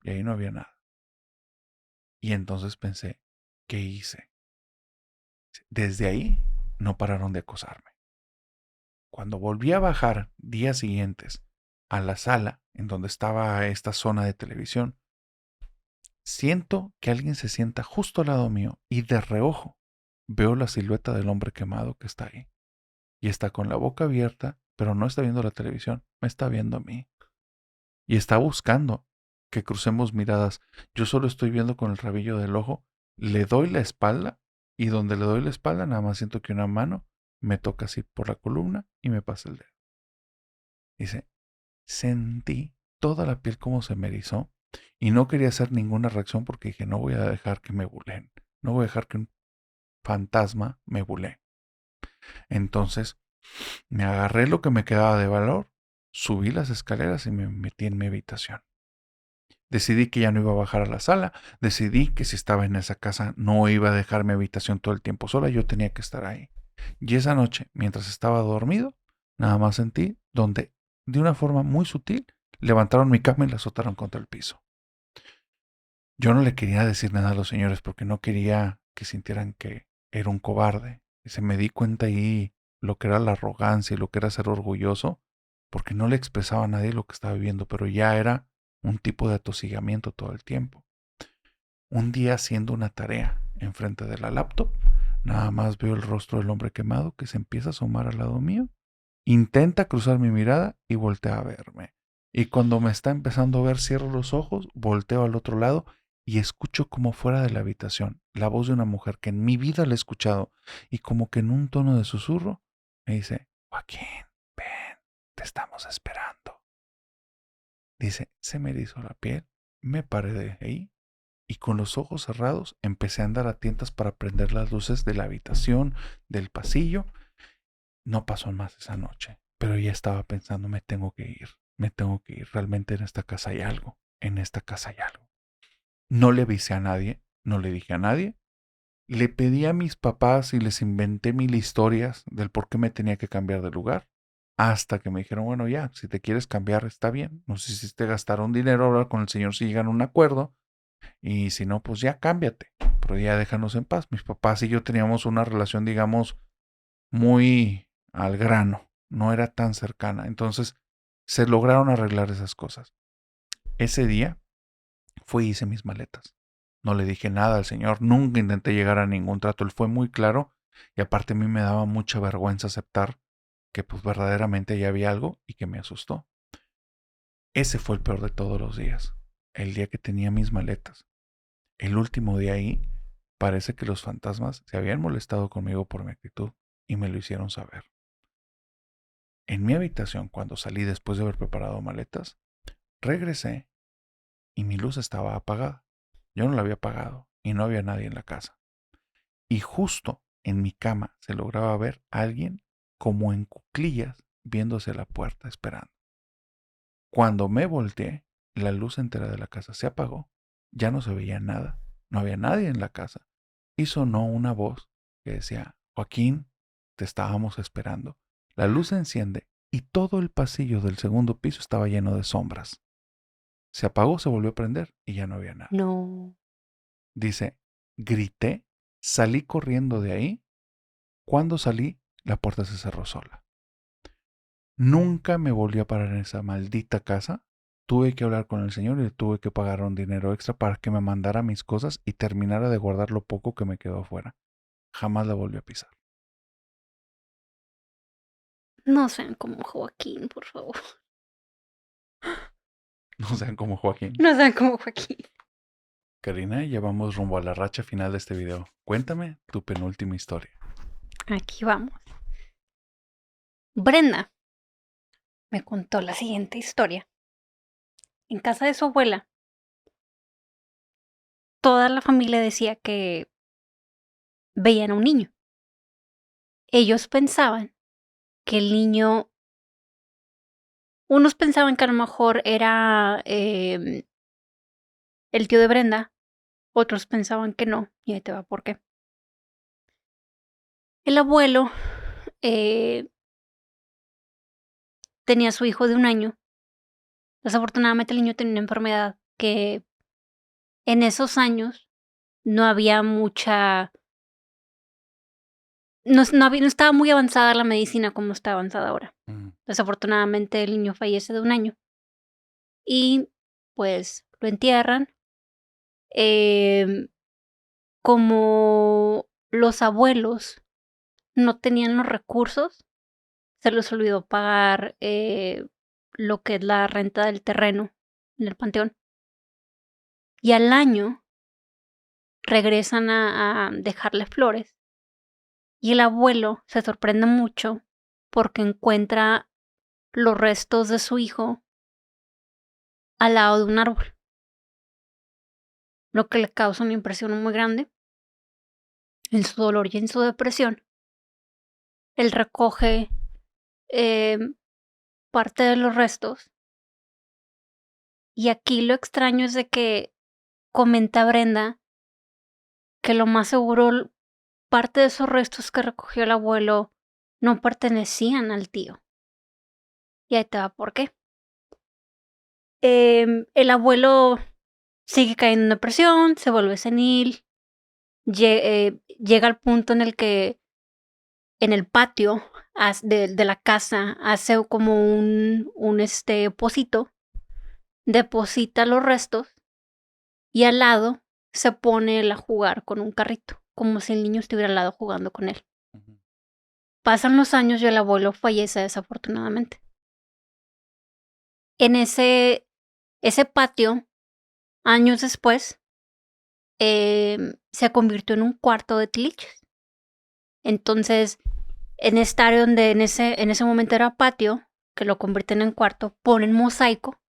y ahí no había nada. Y entonces pensé, ¿qué hice? Desde ahí no pararon de acosarme. Cuando volví a bajar días siguientes a la sala en donde estaba esta zona de televisión, siento que alguien se sienta justo al lado mío y de reojo veo la silueta del hombre quemado que está ahí. Y está con la boca abierta, pero no está viendo la televisión, me está viendo a mí. Y está buscando que crucemos miradas. Yo solo estoy viendo con el rabillo del ojo, le doy la espalda y donde le doy la espalda nada más siento que una mano me toca así por la columna y me pasa el dedo. Dice, sentí toda la piel como se me erizó y no quería hacer ninguna reacción porque dije, no voy a dejar que me bulen, no voy a dejar que un fantasma me bulee. Entonces me agarré lo que me quedaba de valor, subí las escaleras y me metí en mi habitación. Decidí que ya no iba a bajar a la sala, decidí que si estaba en esa casa no iba a dejar mi habitación todo el tiempo sola, yo tenía que estar ahí. Y esa noche, mientras estaba dormido, nada más sentí donde, de una forma muy sutil, levantaron mi cama y la azotaron contra el piso. Yo no le quería decir nada a los señores porque no quería que sintieran que era un cobarde. Y se me di cuenta ahí lo que era la arrogancia y lo que era ser orgulloso, porque no le expresaba a nadie lo que estaba viviendo, pero ya era un tipo de atosigamiento todo el tiempo. Un día haciendo una tarea enfrente de la laptop, nada más veo el rostro del hombre quemado que se empieza a asomar al lado mío, intenta cruzar mi mirada y voltea a verme. Y cuando me está empezando a ver, cierro los ojos, volteo al otro lado y escucho como fuera de la habitación la voz de una mujer que en mi vida la he escuchado y como que en un tono de susurro me dice, Joaquín, ven, te estamos esperando. Dice, se me erizó la piel, me paré de ahí y con los ojos cerrados empecé a andar a tientas para prender las luces de la habitación, del pasillo. No pasó más esa noche, pero ya estaba pensando, me tengo que ir, me tengo que ir. Realmente en esta casa hay algo, en esta casa hay algo. No le avisé a nadie, no le dije a nadie. Le pedí a mis papás y les inventé mil historias del por qué me tenía que cambiar de lugar. Hasta que me dijeron, bueno, ya, si te quieres cambiar, está bien. No sé si te gastaron dinero, hablar con el señor si llegan a un acuerdo. Y si no, pues ya cámbiate. Pero ya déjanos en paz. Mis papás y yo teníamos una relación, digamos, muy al grano, no era tan cercana. Entonces se lograron arreglar esas cosas. Ese día fui y hice mis maletas. No le dije nada al señor, nunca intenté llegar a ningún trato. Él fue muy claro y aparte a mí me daba mucha vergüenza aceptar que pues verdaderamente ya había algo y que me asustó. Ese fue el peor de todos los días, el día que tenía mis maletas. El último día ahí, parece que los fantasmas se habían molestado conmigo por mi actitud y me lo hicieron saber. En mi habitación, cuando salí después de haber preparado maletas, regresé y mi luz estaba apagada. Yo no la había apagado y no había nadie en la casa. Y justo en mi cama se lograba ver a alguien como en cuclillas viéndose a la puerta esperando. Cuando me volteé, la luz entera de la casa se apagó, ya no se veía nada, no había nadie en la casa y sonó una voz que decía, Joaquín, te estábamos esperando. La luz se enciende y todo el pasillo del segundo piso estaba lleno de sombras. Se apagó, se volvió a prender y ya no había nada. No. Dice, grité, salí corriendo de ahí. Cuando salí, la puerta se cerró sola. Nunca me volví a parar en esa maldita casa. Tuve que hablar con el señor y le tuve que pagar un dinero extra para que me mandara mis cosas y terminara de guardar lo poco que me quedó afuera. Jamás la volví a pisar. No sean como Joaquín, por favor. No sean como Joaquín. No sean como Joaquín. Karina, ya vamos rumbo a la racha final de este video. Cuéntame tu penúltima historia. Aquí vamos. Brenda me contó la siguiente historia. En casa de su abuela, toda la familia decía que veían a un niño. Ellos pensaban que el niño... Unos pensaban que a lo mejor era el tío de Brenda, otros pensaban que no, y ahí te va por qué. El abuelo tenía a su hijo de 1 año. Desafortunadamente el niño tenía una enfermedad que en esos años no había mucha... No estaba muy avanzada la medicina como está avanzada ahora. Desafortunadamente el niño fallece de 1 año. Y pues lo entierran. Como los abuelos no tenían los recursos, se les olvidó pagar lo que es la renta del terreno en el panteón. Y al año regresan a dejarle flores. Y el abuelo se sorprende mucho porque encuentra los restos de su hijo al lado de un árbol, lo que le causa una impresión muy grande. En su dolor y en su depresión, él recoge parte de los restos. Y aquí lo extraño es de que comenta Brenda que lo más seguro parte de esos restos que recogió el abuelo no pertenecían al tío. Y ahí te va por qué. El abuelo sigue cayendo en depresión, se vuelve senil, llega al punto en el que en el patio de la casa hace como un pocito, deposita los restos y al lado se pone él a jugar con un carrito, como si el niño estuviera al lado jugando con él. Pasan los años y el abuelo fallece desafortunadamente. En ese patio, años después, se convirtió en un cuarto de tiliches. Entonces, en esta área donde en ese momento era patio, que lo convierten en cuarto, ponen mosaico.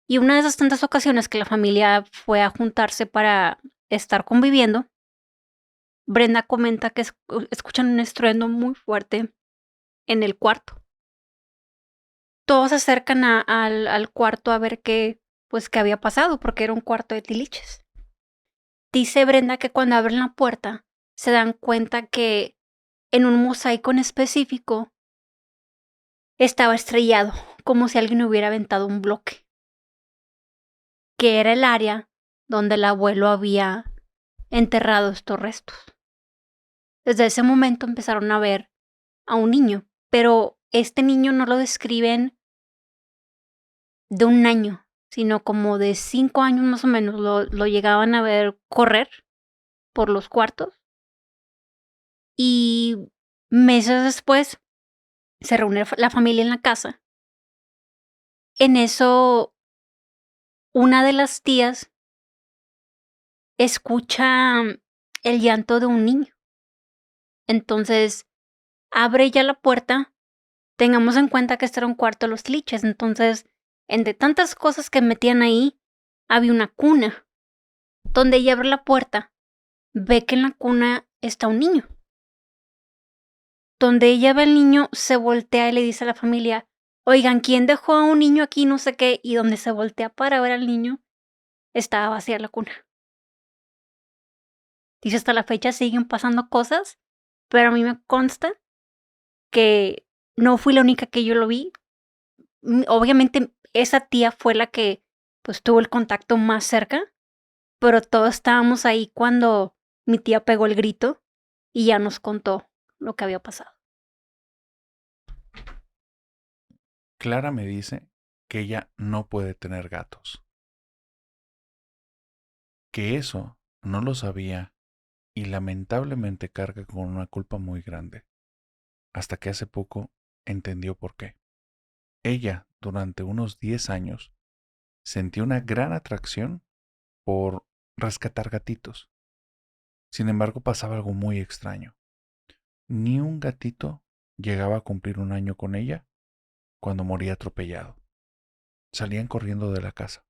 Y una de esas tantas ocasiones que la familia fue a juntarse para estar conviviendo, Brenda comenta que escuchan un estruendo muy fuerte en el cuarto. Todos se acercan al cuarto a ver qué había pasado, porque era un cuarto de tiliches. Dice Brenda que cuando abren la puerta se dan cuenta que en un mosaico en específico estaba estrellado, como si alguien hubiera aventado un bloque, que era el área donde el abuelo había enterrado estos restos. Desde ese momento empezaron a ver a un niño, pero este niño no lo describen de 1 año, sino como de 5 años más o menos. Lo llegaban a ver correr por los cuartos. Y meses después se reúne la familia en la casa. En eso, una de las tías escucha el llanto de un niño. Entonces, abre ya la puerta. Tengamos en cuenta que este era un cuarto de los tiliches. Entonces, entre tantas cosas que metían ahí, había una cuna. Donde ella abre la puerta, ve que en la cuna está un niño. Donde ella ve al niño, se voltea y le dice a la familia: "Oigan, ¿quién dejó a un niño aquí?", no sé qué, y donde se voltea para ver al niño, estaba vacía la cuna. Dice: "Hasta la fecha siguen pasando cosas, pero a mí me consta que no fui la única que yo lo vi". Obviamente, esa tía fue la que, pues, tuvo el contacto más cerca, pero todos estábamos ahí cuando mi tía pegó el grito y ya nos contó lo que había pasado. Clara me dice que ella no puede tener gatos, que eso no lo sabía y lamentablemente carga con una culpa muy grande, hasta que hace poco entendió por qué. Ella, durante unos 10 años, sentía una gran atracción por rescatar gatitos. Sin embargo, pasaba algo muy extraño. Ni un gatito llegaba a cumplir un año con ella cuando moría atropellado. Salían corriendo de la casa.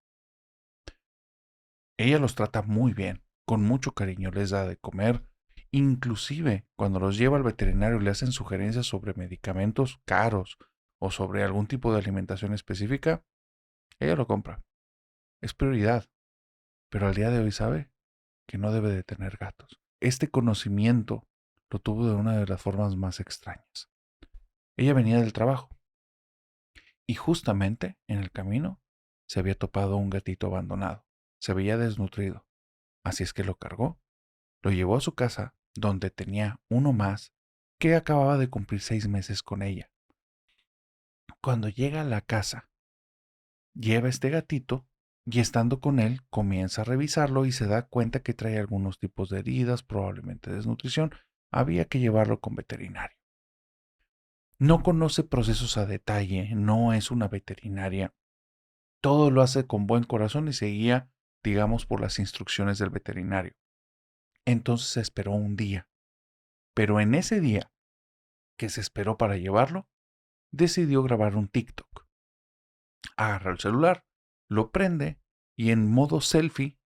Ella los trata muy bien, con mucho cariño, les da de comer, inclusive cuando los lleva al veterinario y le hacen sugerencias sobre medicamentos caros o sobre algún tipo de alimentación específica, ella lo compra. Es prioridad, pero al día de hoy sabe que no debe de tener gatos. Este conocimiento lo tuvo de una de las formas más extrañas. Ella venía del trabajo y justamente en el camino se había topado un gatito abandonado. Se veía desnutrido, así es que lo cargó, lo llevó a su casa donde tenía uno más que acababa de cumplir 6 meses con ella. Cuando llega a la casa, lleva este gatito y estando con él comienza a revisarlo y se da cuenta que trae algunos tipos de heridas, probablemente desnutrición. Había que llevarlo con veterinario. No conoce procesos a detalle, no es una veterinaria. Todo lo hace con buen corazón y seguía, digamos, por las instrucciones del veterinario. Entonces se esperó un día. Pero en ese día que se esperó para llevarlo, decidió grabar un TikTok. Agarra el celular, lo prende y en modo selfie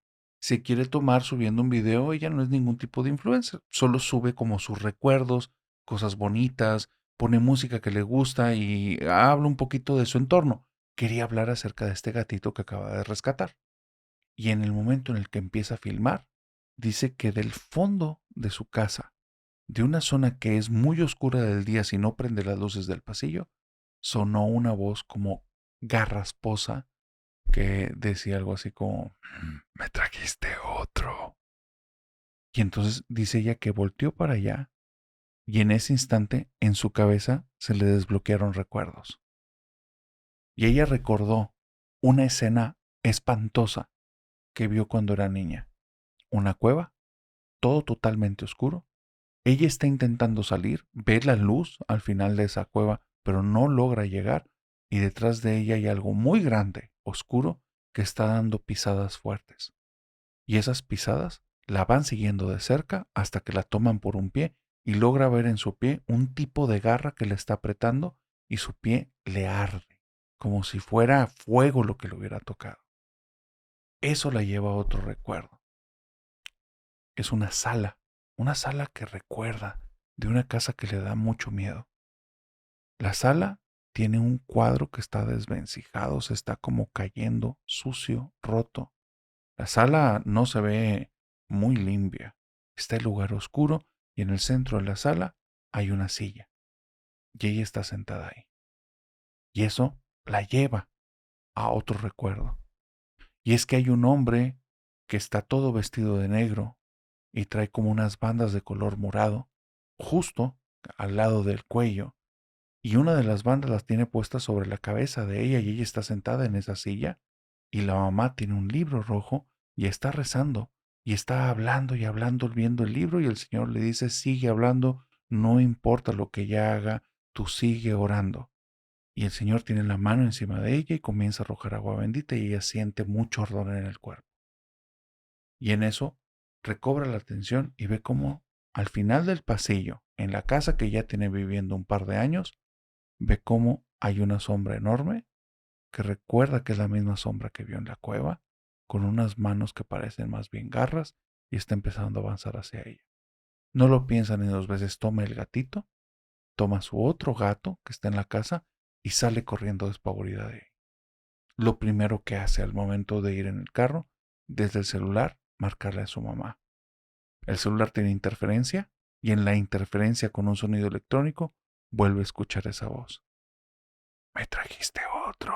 se quiere tomar subiendo un video. Ella no es ningún tipo de influencer, solo sube como sus recuerdos, cosas bonitas, pone música que le gusta y habla un poquito de su entorno. Quería hablar acerca de este gatito que acaba de rescatar. Y en el momento en el que empieza a filmar, dice que del fondo de su casa, de una zona que es muy oscura del día si no prende las luces del pasillo, sonó una voz como garrasposa que decía algo así como, me trajiste otro. Y entonces dice ella que volteó para allá y en ese instante en su cabeza se le desbloquearon recuerdos. Y ella recordó una escena espantosa que vio cuando era niña. Una cueva, todo totalmente oscuro. Ella está intentando salir, ve la luz al final de esa cueva, pero no logra llegar y detrás de ella hay algo muy grande, oscuro, que está dando pisadas fuertes. Y esas pisadas la van siguiendo de cerca hasta que la toman por un pie y logra ver en su pie un tipo de garra que le está apretando y su pie le arde, como si fuera fuego lo que le hubiera tocado. Eso la lleva a otro recuerdo. Es una sala que recuerda de una casa que le da mucho miedo. La sala tiene un cuadro que está desvencijado, se está como cayendo, sucio, roto. La sala no se ve muy limpia. Está el lugar oscuro y en el centro de la sala hay una silla. Y ella está sentada ahí. Y eso la lleva a otro recuerdo. Y es que hay un hombre que está todo vestido de negro y trae como unas bandas de color morado, justo al lado del cuello, y una de las bandas las tiene puestas sobre la cabeza de ella y ella está sentada en esa silla y la mamá tiene un libro rojo y está rezando y está hablando y hablando viendo el libro y el Señor le dice, sigue hablando, no importa lo que ella haga, tú sigue orando. Y el Señor tiene la mano encima de ella y comienza a arrojar agua bendita y ella siente mucho ardor en el cuerpo. Y en eso recobra la atención y ve cómo al final del pasillo, en la casa que ya tiene viviendo un par de años, ve cómo hay una sombra enorme que recuerda que es la misma sombra que vio en la cueva, con unas manos que parecen más bien garras y está empezando a avanzar hacia ella. No lo piensa ni dos veces, toma el gatito, toma su otro gato que está en la casa y sale corriendo despavorida de ahí. Lo primero que hace al momento de ir en el carro, desde el celular, marcarle a su mamá. El celular tiene interferencia y en la interferencia con un sonido electrónico vuelve a escuchar esa voz. Me trajiste otro.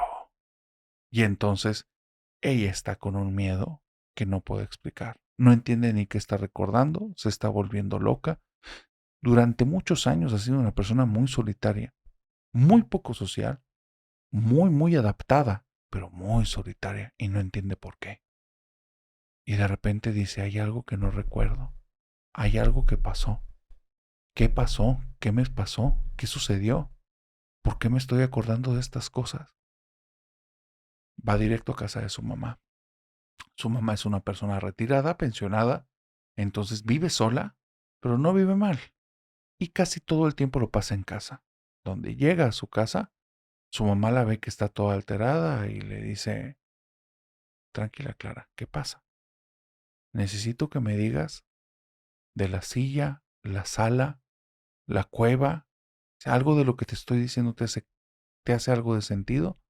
Y entonces ella está con un miedo que no puede explicar. No entiende ni qué está recordando, se está volviendo loca. Durante muchos años ha sido una persona muy solitaria, muy poco social, muy adaptada, pero muy solitaria y no entiende por qué. Y de repente dice, hay algo que no recuerdo, hay algo que pasó. ¿Qué pasó? ¿Qué me pasó? ¿Qué sucedió? ¿Por qué me estoy acordando de estas cosas? Va directo a casa de su mamá. Su mamá es una persona retirada, pensionada, entonces vive sola, pero no vive mal. Y casi todo el tiempo lo pasa en casa. Donde llega a su casa, su mamá la ve que está toda alterada y le dice, tranquila Clara, ¿qué pasa? Necesito que me digas de la silla, la sala, la cueva, si algo de lo que te estoy diciendo te hace algo de sentido.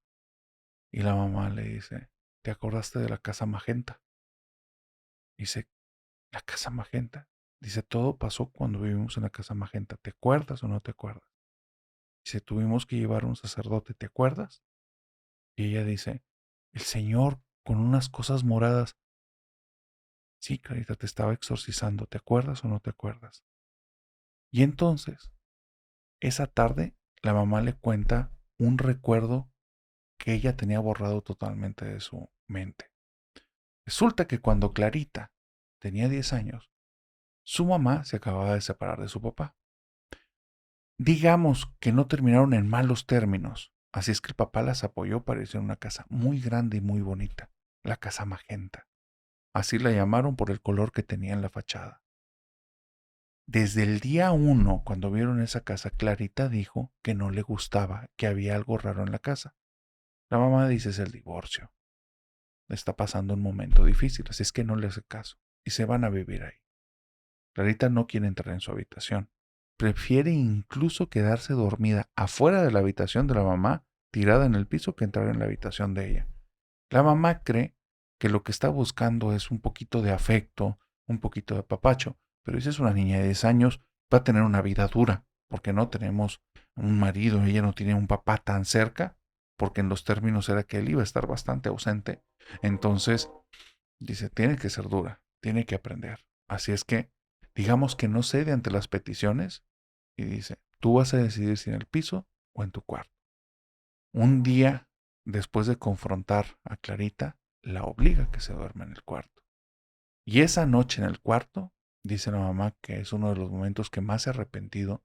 Y la mamá le dice, ¿te acordaste de la casa magenta? Dice, ¿la casa magenta? Dice, todo pasó cuando vivimos en la casa magenta. ¿Te acuerdas o no te acuerdas? Dice, tuvimos que llevar a un sacerdote, ¿te acuerdas? Y ella dice, el Señor con unas cosas moradas. Sí, Clarita, te estaba exorcizando, ¿te acuerdas o no te acuerdas? Y entonces, esa tarde, la mamá le cuenta un recuerdo que ella tenía borrado totalmente de su mente. Resulta que cuando Clarita tenía 10 años, su mamá se acababa de separar de su papá. Digamos que no terminaron en malos términos, así es que el papá las apoyó para irse a una casa muy grande y muy bonita, la casa magenta. Así la llamaron por el color que tenía en la fachada. Desde el día 1, cuando vieron esa casa, Clarita dijo que no le gustaba, que había algo raro en la casa. La mamá dice es el divorcio. Está pasando un momento difícil, así es que no le hace caso y se van a vivir ahí. Clarita no quiere entrar en su habitación. Prefiere incluso quedarse dormida afuera de la habitación de la mamá, tirada en el piso, que entrar en la habitación de ella. La mamá cree que lo que está buscando es un poquito de afecto, un poquito de apapacho, pero si es una niña de 10 años, va a tener una vida dura, porque no tenemos un marido, ella no tiene un papá tan cerca, porque en los términos era que él iba a estar bastante ausente. Entonces, dice, tiene que ser dura, tiene que aprender. Así es que, digamos que no cede ante las peticiones y dice, tú vas a decidir si en el piso o en tu cuarto. Un día, después de confrontar a Clarita, la obliga a que se duerma en el cuarto. Y esa noche en el cuarto, dice la mamá que es uno de los momentos que más se ha arrepentido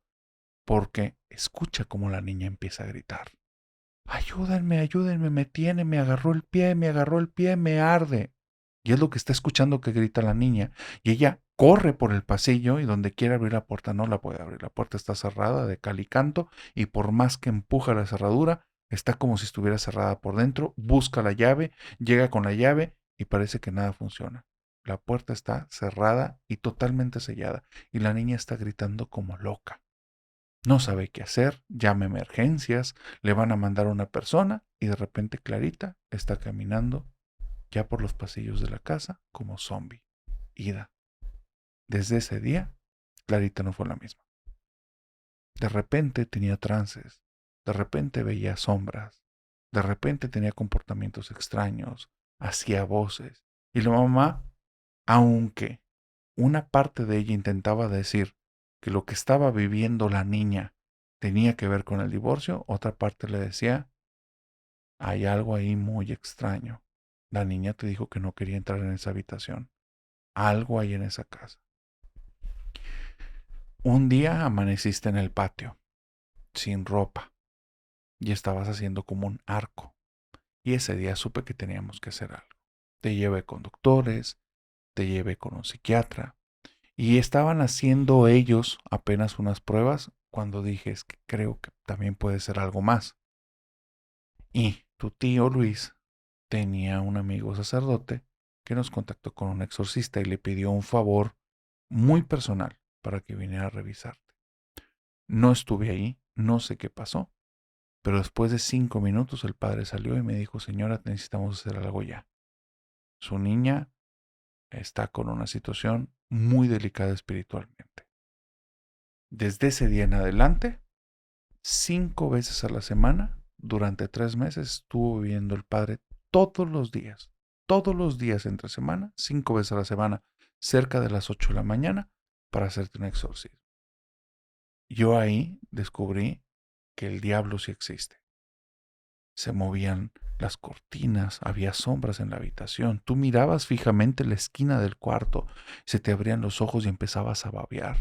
porque escucha cómo la niña empieza a gritar. Ayúdenme, ayúdenme, me agarró el pie, me arde. Y es lo que está escuchando que grita la niña. Y ella corre por el pasillo y donde quiere abrir la puerta no la puede abrir. La puerta está cerrada de cal y canto y por más que empuja la cerradura, está como si estuviera cerrada por dentro. Busca la llave, llega con la llave y parece que nada funciona. La puerta está cerrada y totalmente sellada y la niña está gritando como loca. No sabe qué hacer, llama a emergencias, le van a mandar a una persona y de repente Clarita está caminando ya por los pasillos de la casa como zombie, ida. Desde ese día, Clarita no fue la misma. De repente tenía trances, de repente veía sombras, de repente tenía comportamientos extraños, hacía voces. Y la mamá, aunque una parte de ella intentaba decir que lo que estaba viviendo la niña tenía que ver con el divorcio, otra parte le decía, hay algo ahí muy extraño. La niña te dijo que no quería entrar en esa habitación. Algo hay en esa casa. Un día amaneciste en el patio, sin ropa, y estabas haciendo como un arco. Y ese día supe que teníamos que hacer algo. Te llevé con doctores, te llevé con un psiquiatra, y estaban haciendo ellos apenas unas pruebas cuando dije es que creo que también puede ser algo más. Y tu tío Luis tenía un amigo sacerdote que nos contactó con un exorcista y le pidió un favor muy personal. para que viniera a revisarte. No estuve ahí, no sé qué pasó, pero después de 5 minutos el padre salió y me dijo, señora, necesitamos hacer algo ya. Su niña está con una situación muy delicada espiritualmente. Desde ese día en adelante, 5 veces a la semana, durante 3 meses, estuvo viviendo el padre todos los días entre semana, 5 veces a la semana, cerca de las 8 de la mañana, para hacerte un exorcismo. Yo ahí descubrí que el diablo sí existe. Se movían las cortinas, había sombras en la habitación. Tú mirabas fijamente la esquina del cuarto, se te abrían los ojos y empezabas a babear.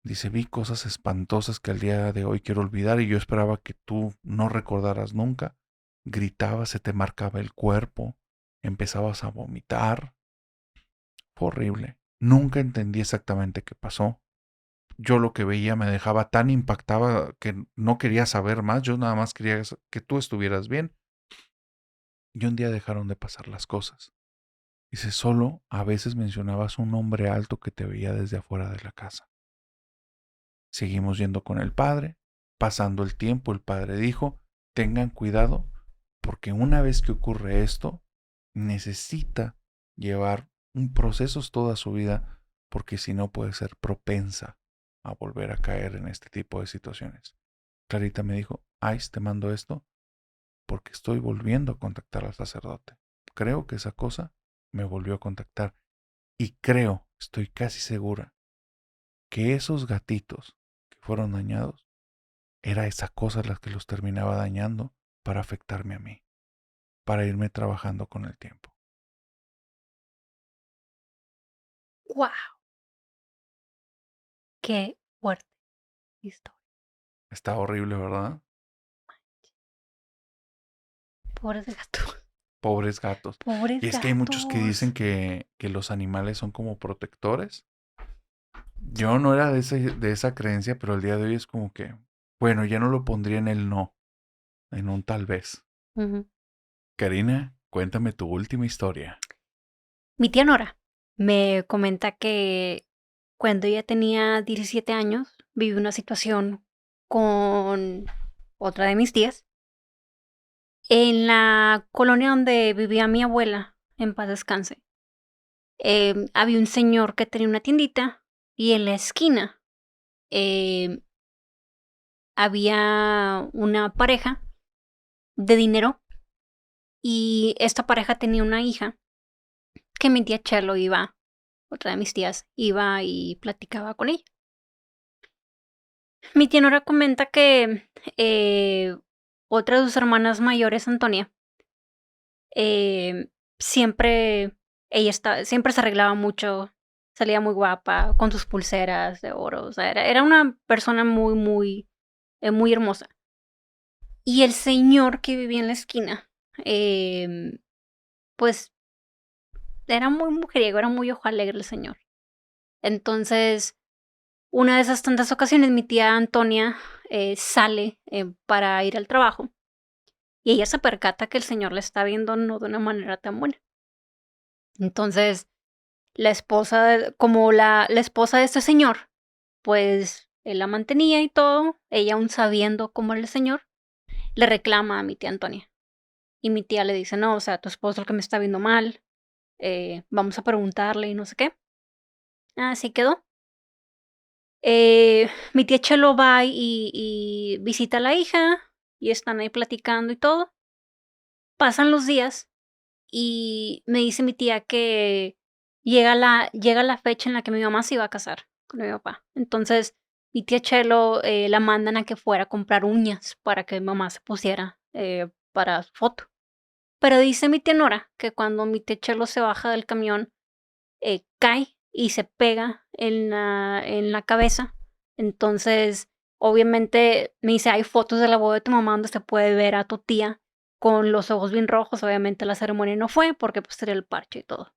Dice, vi cosas espantosas que al día de hoy quiero olvidar y yo esperaba que tú no recordaras nunca. Gritabas, se te marcaba el cuerpo, empezabas a vomitar. Fue horrible. Nunca entendí exactamente qué pasó. Yo lo que veía me dejaba tan impactada que no quería saber más. Yo nada más quería que tú estuvieras bien. Y un día dejaron de pasar las cosas. Dice, solo a veces mencionabas un hombre alto que te veía desde afuera de la casa. Seguimos yendo con el padre. Pasando el tiempo, el padre dijo, tengan cuidado porque una vez que ocurre esto, necesita llevar un proceso toda su vida porque si no puede ser propensa a volver a caer en este tipo de situaciones. Clarita me dijo, Ice, te mando esto porque estoy volviendo a contactar al sacerdote. Creo que esa cosa me volvió a contactar y creo, estoy casi segura, que esos gatitos que fueron dañados, era esa cosa la que los terminaba dañando para afectarme a mí, para irme trabajando con el tiempo. ¡Wow! ¡Qué fuerte historia! Está horrible, ¿verdad? Pobres gatos. Pobres gatos. Pobres Y es que hay muchos que dicen gatos. que los animales son como protectores. Yo no era de esa creencia, pero el día de hoy es como que, bueno, ya no lo pondría en el no, en un tal vez. Ujú. Karina, cuéntame tu última historia. Mi tía Nora me comenta que cuando ella tenía 17 años, vivió una situación con otra de mis tías en la colonia donde vivía mi abuela, en paz descanse. Había un señor que tenía una tiendita y en la esquina em, había una pareja de dinero y esta pareja tenía una hija que mi tía Chelo iba, otra de mis tías, iba y platicaba con ella. Mi tía Nora comenta que otra de sus hermanas mayores, Antonia, siempre siempre se arreglaba mucho, salía muy guapa, con sus pulseras de oro, o sea, era una persona muy hermosa. Y el señor que vivía en la esquina, pues era muy mujeriego, era muy ojo alegre el señor. Entonces, una de esas tantas ocasiones, mi tía Antonia sale para ir al trabajo y ella se percata que el señor la está viendo no de una manera tan buena. Entonces, la esposa, como la esposa de este señor, pues él la mantenía y todo, ella aún sabiendo cómo era el señor, le reclama a mi tía Antonia. Y mi tía le dice, no, o sea, tu esposo es el que me está viendo mal, vamos a preguntarle y no sé qué. Así quedó. Mi tía Chelo va y visita a la hija y están ahí platicando y todo. Pasan los días y me dice mi tía que llega la fecha en la que mi mamá se iba a casar con mi papá. Entonces, mi tía Chelo la mandan a que fuera a comprar uñas para que mi mamá se pusiera para su foto. Pero dice mi tía Nora que cuando mi tía Chelo se baja del camión, cae y se pega en la cabeza. Entonces, obviamente, me dice: "Hay fotos de la boda de tu mamá donde se puede ver a tu tía con los ojos bien rojos". Obviamente, la ceremonia no fue porque, pues, tenía el parche y todo.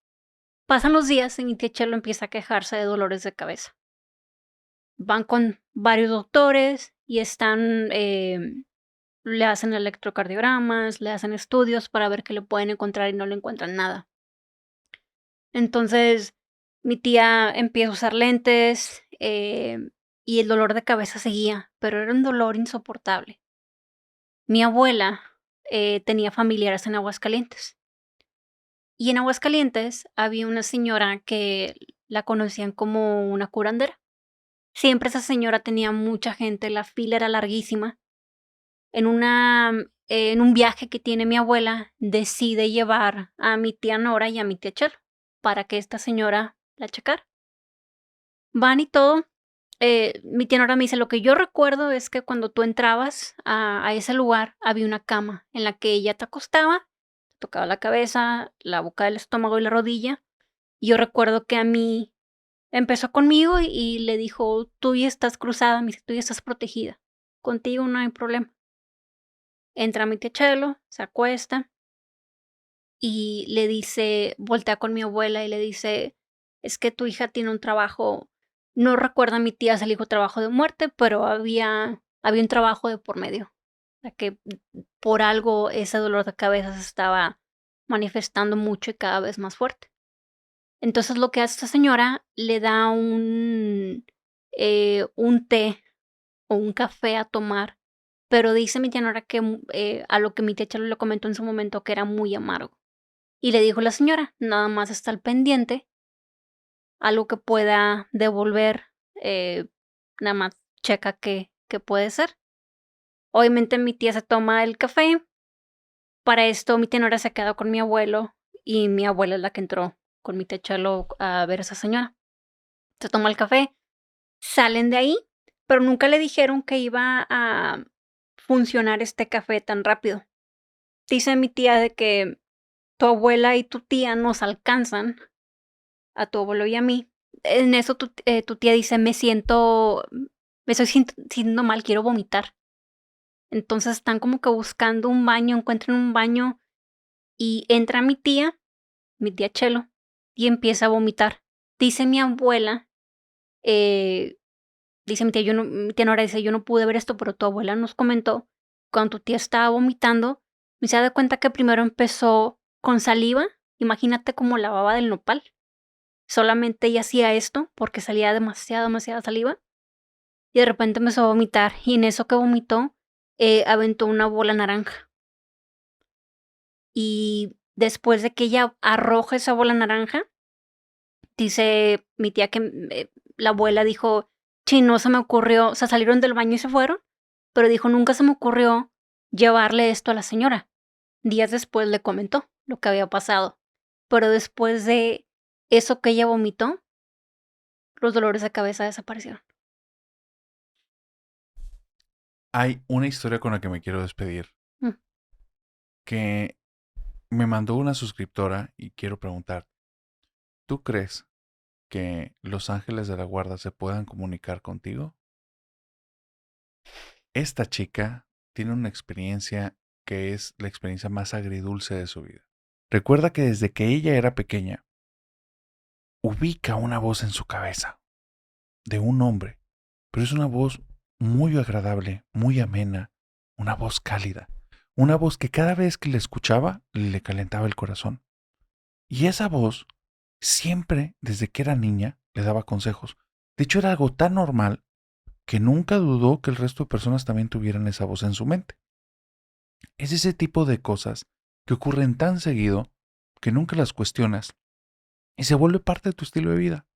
Pasan los días y mi tía Chelo empieza a quejarse de dolores de cabeza. Van con varios doctores y están, le hacen electrocardiogramas, le hacen estudios para ver qué le pueden encontrar y no le encuentran nada. Entonces, mi tía empieza a usar lentes y el dolor de cabeza seguía, pero era un dolor insoportable. Mi abuela tenía familiares en Aguascalientes. Y en Aguascalientes había una señora que la conocían como una curandera. Siempre esa señora tenía mucha gente, la fila era larguísima. En un viaje que tiene mi abuela, decide llevar a mi tía Nora y a mi tía Chelo para que esta señora la checara. Van y todo. Mi tía Nora me dice: "Lo que yo recuerdo es que cuando tú entrabas a ese lugar, había una cama en la que ella te acostaba, te tocaba la cabeza, la boca del estómago y la rodilla". Y yo recuerdo que a mí empezó conmigo y le dijo: "Tú ya estás cruzada", me dice: "Tú ya estás protegida. Contigo no hay problema". Entra mi tía Chelo, se acuesta y le dice voltea con mi abuela y le dice: "Es que tu hija tiene un trabajo", no recuerda a mi tía si le dijo trabajo de muerte, pero había un trabajo de por medio. O sea, que por algo ese dolor de cabeza se estaba manifestando mucho y cada vez más fuerte. Entonces, lo que hace esta señora, le da un té o un café a tomar, pero dice mi tía Nora que, a lo que mi tía Chelo le comentó en su momento, que era muy amargo. Y le dijo la señora: "Nada más está al pendiente, algo que pueda devolver, eh, nada más checa qué puede ser". Obviamente, mi tía se toma el café. Para esto, mi tía Nora se quedó con mi abuelo, y mi abuela es la que entró con mi tía Chelo a ver a esa señora. Se toma el café, salen de ahí, pero nunca le dijeron que iba a funcionar este café tan rápido. Dice mi tía de que tu abuela y tu tía nos alcanzan, a tu abuelo y a mí. En eso tu tía dice: me estoy sintiendo mal, quiero vomitar". Entonces están como que buscando un baño, encuentran un baño y entra mi tía Chelo, y empieza a vomitar. Dice mi abuela, eh, dice mi tía Nora dice: "Yo no pude ver esto, pero tu abuela nos comentó, cuando tu tía estaba vomitando, me se da cuenta que primero empezó con saliva, imagínate como la baba del nopal, solamente ella hacía esto porque salía demasiada, demasiada saliva, y de repente empezó a vomitar, y en eso que vomitó, aventó una bola naranja. Y después de que ella arroja esa bola naranja, dice mi tía que, la abuela dijo: "Chin, no se me ocurrió", o sea, salieron del baño y se fueron, pero dijo: "Nunca se me ocurrió llevarle esto a la señora". Días después le comentó lo que había pasado, pero después de eso que ella vomitó, los dolores de cabeza desaparecieron. Hay una historia con la que me quiero despedir, Mm. que me mandó una suscriptora y quiero preguntar, ¿tú crees que los ángeles de la guarda se puedan comunicar contigo? Esta chica tiene una experiencia que es la experiencia más agridulce de su vida. Recuerda que desde que ella era pequeña, ubica una voz en su cabeza de un hombre, pero es una voz muy agradable, muy amena, una voz cálida, una voz que cada vez que le escuchaba le calentaba el corazón. Y esa voz siempre, desde que era niña, le daba consejos. De hecho, era algo tan normal que nunca dudó que el resto de personas también tuvieran esa voz en su mente. Es ese tipo de cosas que ocurren tan seguido que nunca las cuestionas y se vuelve parte de tu estilo de vida.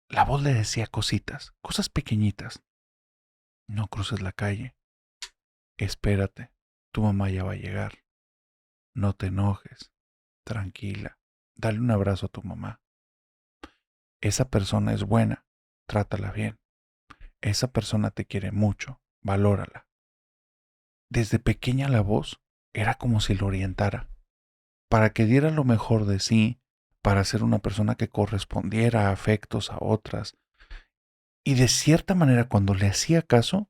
La voz le decía cositas, cosas pequeñitas. No cruces la calle, espérate, tu mamá ya va a llegar, no te enojes, tranquila, dale un abrazo a tu mamá. Esa persona es buena, trátala bien. Esa persona te quiere mucho, valórala. Desde pequeña la voz era como si lo orientara, para que diera lo mejor de sí, para ser una persona que correspondiera a afectos a otras. Y de cierta manera cuando le hacía caso,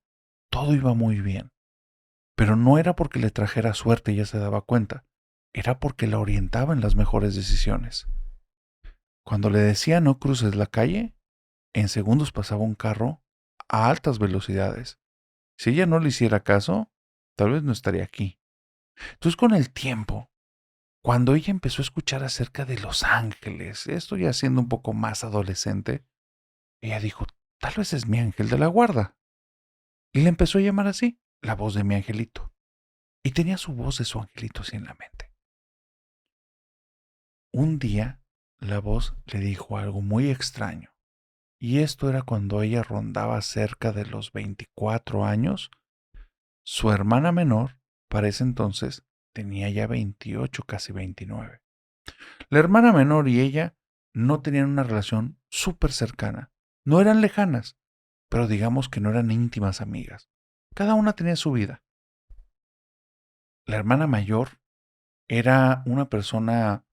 todo iba muy bien. Pero no era porque le trajera suerte y ya se daba cuenta, era porque la orientaba en las mejores decisiones. Cuando le decía no cruces la calle, en segundos pasaba un carro a altas velocidades. Si ella no le hiciera caso, tal vez no estaría aquí. Entonces con el tiempo, cuando ella empezó a escuchar acerca de los ángeles, esto ya siendo un poco más adolescente, ella dijo, tal vez es mi ángel de la guarda. Y le empezó a llamar así, la voz de mi angelito. Y tenía su voz de su angelito así en la mente. Un día, la voz le dijo algo muy extraño. Y esto era cuando ella rondaba cerca de los 24 años. Su hermana menor, para ese entonces, tenía ya 28, casi 29. La hermana menor y ella no tenían una relación súper cercana. No eran lejanas, pero digamos que no eran íntimas amigas. Cada una tenía su vida. La hermana mayor era una persona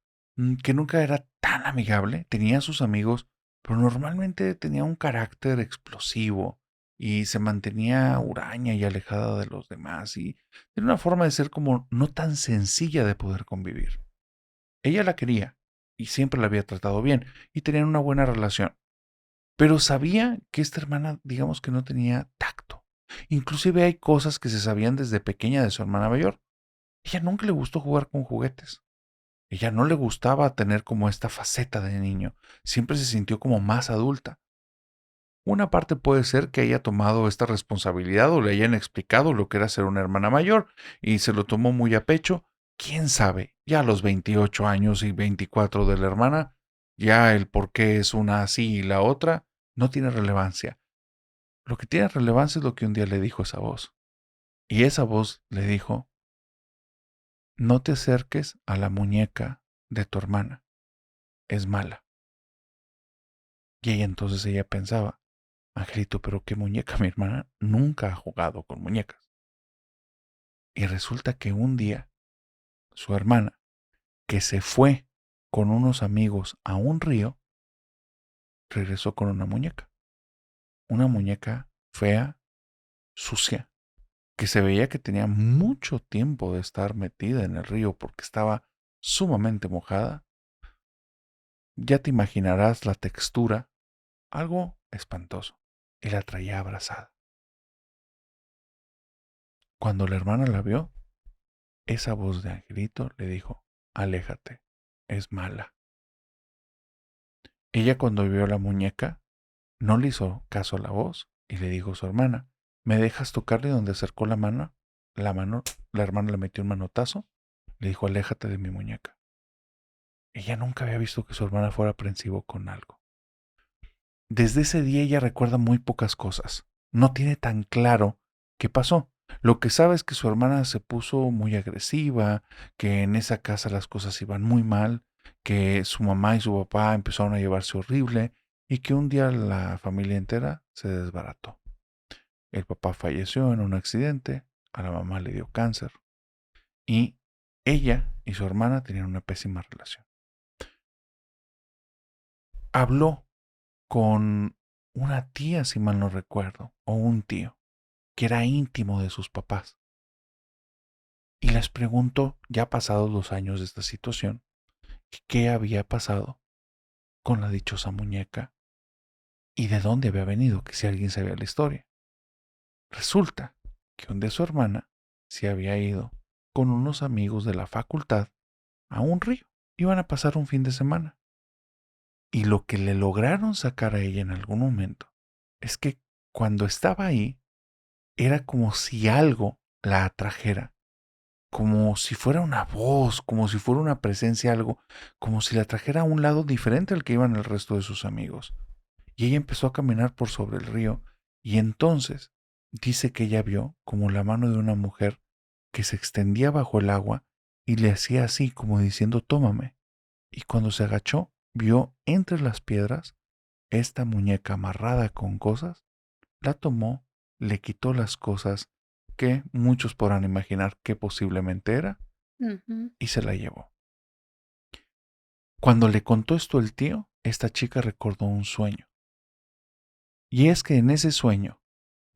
que nunca era tan amigable, tenía sus amigos, pero normalmente tenía un carácter explosivo y se mantenía huraña y alejada de los demás y tenía una forma de ser como no tan sencilla de poder convivir. Ella la quería y siempre la había tratado bien y tenían una buena relación, pero sabía que esta hermana, digamos que no tenía tacto. Inclusive hay cosas que se sabían desde pequeña de su hermana mayor. Ella nunca le gustó jugar con juguetes. Ella no le gustaba tener como esta faceta de niño. Siempre se sintió como más adulta. Una parte puede ser que haya tomado esta responsabilidad o le hayan explicado lo que era ser una hermana mayor y se lo tomó muy a pecho. ¿Quién sabe? Ya a los 28 años y 24 de la hermana, ya el por qué es una así y la otra no tiene relevancia. Lo que tiene relevancia es lo que un día le dijo esa voz. Y esa voz le dijo, no te acerques a la muñeca de tu hermana, es mala. Y ella pensaba, Angelito, pero qué muñeca, mi hermana nunca ha jugado con muñecas. Y resulta que un día su hermana, que se fue con unos amigos a un río, regresó con una muñeca fea, sucia, que se veía que tenía mucho tiempo de estar metida en el río porque estaba sumamente mojada. Ya te imaginarás la textura, algo espantoso, y la traía abrazada. Cuando la hermana la vio, esa voz de Angelito le dijo, aléjate, es mala. Ella cuando vio la muñeca, no le hizo caso a la voz y le dijo a su hermana, ¿me dejas tocarle donde acercó la mano? La hermana le metió un manotazo, le dijo, aléjate de mi muñeca. Ella nunca había visto que su hermana fuera aprensivo con algo. Desde ese día ella recuerda muy pocas cosas. No tiene tan claro qué pasó. Lo que sabe es que su hermana se puso muy agresiva, que en esa casa las cosas iban muy mal, que su mamá y su papá empezaron a llevarse horrible y que un día la familia entera se desbarató. El papá falleció en un accidente, a la mamá le dio cáncer y ella y su hermana tenían una pésima relación. Habló con una tía, si mal no recuerdo, o un tío, que era íntimo de sus papás. Y les preguntó, ya pasados los años de esta situación, qué había pasado con la dichosa muñeca y de dónde había venido, que si alguien sabía la historia. Resulta que un día su hermana se había ido con unos amigos de la facultad a un río. Iban a pasar un fin de semana. Y lo que le lograron sacar a ella en algún momento es que cuando estaba ahí, era como si algo la atrajera, como si fuera una voz, como si fuera una presencia, algo, como si la trajera a un lado diferente al que iban el resto de sus amigos. Y ella empezó a caminar por sobre el río y entonces dice que ella vio como la mano de una mujer que se extendía bajo el agua y le hacía así como diciendo tómame. Y cuando se agachó, vio entre las piedras esta muñeca amarrada con cosas, la tomó, le quitó las cosas que muchos podrán imaginar que posiblemente era Ujú. y se la llevó. Cuando le contó esto el tío, esta chica recordó un sueño. Y es que en ese sueño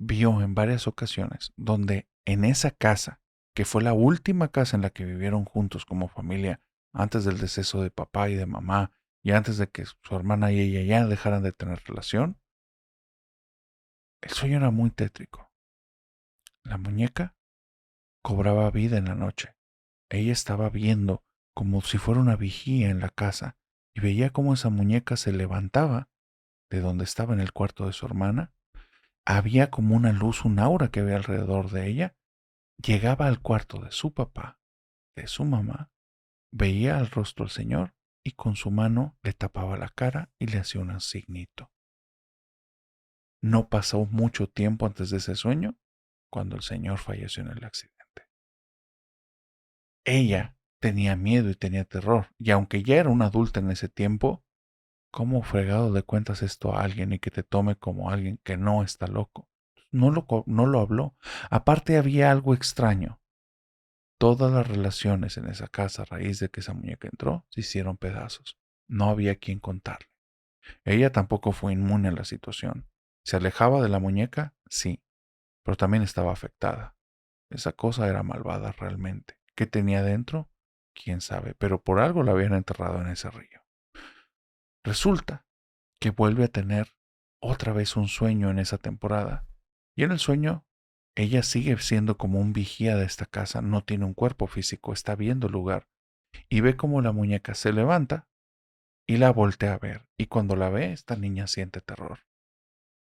vio en varias ocasiones donde en esa casa, que fue la última casa en la que vivieron juntos como familia antes del deceso de papá y de mamá y antes de que su hermana y ella ya dejaran de tener relación, el sueño era muy tétrico. La muñeca cobraba vida en la noche. Ella estaba viendo como si fuera una vigía en la casa y veía cómo esa muñeca se levantaba de donde estaba en el cuarto de su hermana, había como una luz, un aura que había alrededor de ella. Llegaba al cuarto de su papá, de su mamá, veía al rostro del señor y con su mano le tapaba la cara y le hacía un signito. No pasó mucho tiempo antes de ese sueño cuando el señor falleció en el accidente. Ella tenía miedo y tenía terror, y aunque ya era una adulta en ese tiempo, ¿cómo fregado le cuentas esto a alguien y que te tome como alguien que no está loco? No lo habló. Aparte había algo extraño. Todas las relaciones en esa casa a raíz de que esa muñeca entró se hicieron pedazos. No había quien contarle. Ella tampoco fue inmune a la situación. ¿Se alejaba de la muñeca? Sí, pero también estaba afectada. Esa cosa era malvada realmente. ¿Qué tenía dentro? Quién sabe, pero por algo la habían enterrado en ese río. Resulta que vuelve a tener otra vez un sueño en esa temporada. Y en el sueño, ella sigue siendo como un vigía de esta casa, no tiene un cuerpo físico, está viendo el lugar. Y ve como la muñeca se levanta y la voltea a ver. Y cuando la ve, esta niña siente terror.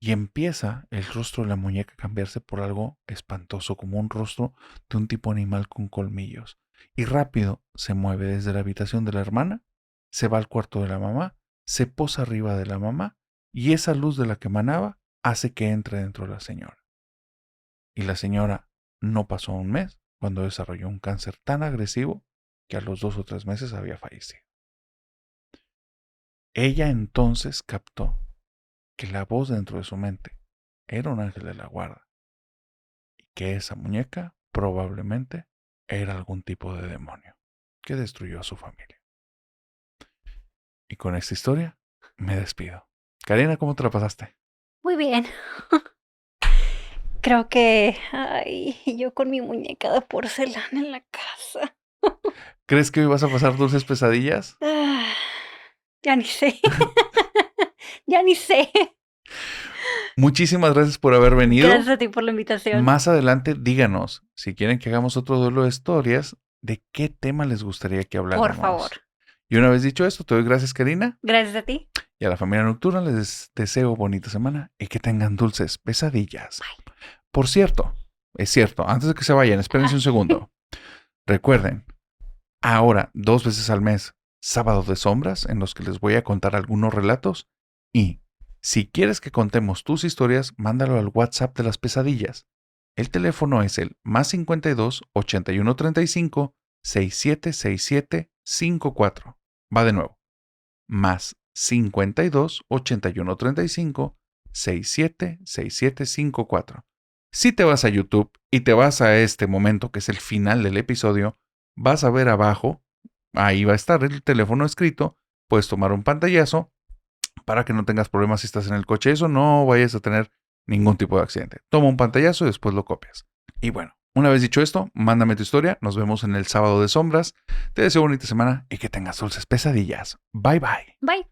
Y empieza el rostro de la muñeca a cambiarse por algo espantoso, como un rostro de un tipo animal con colmillos. Y rápido se mueve desde la habitación de la hermana, se va al cuarto de la mamá, se posa arriba de la mamá, y esa luz de la que emanaba hace que entre dentro de la señora. Y la señora no pasó un mes cuando desarrolló un cáncer tan agresivo que a los 2 o 3 meses había fallecido. Ella entonces captó que la voz dentro de su mente era un ángel de la guarda y que esa muñeca probablemente era algún tipo de demonio que destruyó a su familia. Y con esta historia me despido. Karina, ¿cómo te la pasaste? Muy bien. Creo que, ay, yo con mi muñeca de porcelana en la casa. ¿Crees que hoy vas a pasar dulces pesadillas? Ah, ya ni sé. Ya ni sé. Muchísimas gracias por haber venido. Gracias a ti por la invitación. Más adelante díganos, si quieren que hagamos otro duelo de historias, de qué tema les gustaría que habláramos. Por favor. Y una vez dicho esto, te doy gracias, Karina. Gracias a ti. Y a la familia nocturna les deseo bonita semana y que tengan dulces pesadillas. Bye. Por cierto, es cierto, antes de que se vayan, espérense un segundo. Recuerden, ahora 2 veces al mes, sábados de sombras, en los que les voy a contar algunos relatos. Y si quieres que contemos tus historias, mándalo al WhatsApp de las pesadillas. El teléfono es el +52 81 35 6767 54. Va de nuevo. +52 81 35 6767 54. Si te vas a YouTube y te vas a este momento que es el final del episodio, vas a ver abajo, ahí va a estar el teléfono escrito, puedes tomar un pantallazo para que no tengas problemas si estás en el coche, eso no vayas a tener ningún tipo de accidente. Toma un pantallazo y después lo copias. Y bueno, una vez dicho esto, mándame tu historia, nos vemos en el sábado de sombras, te deseo bonita semana y que tengas dulces pesadillas. Bye bye. Bye.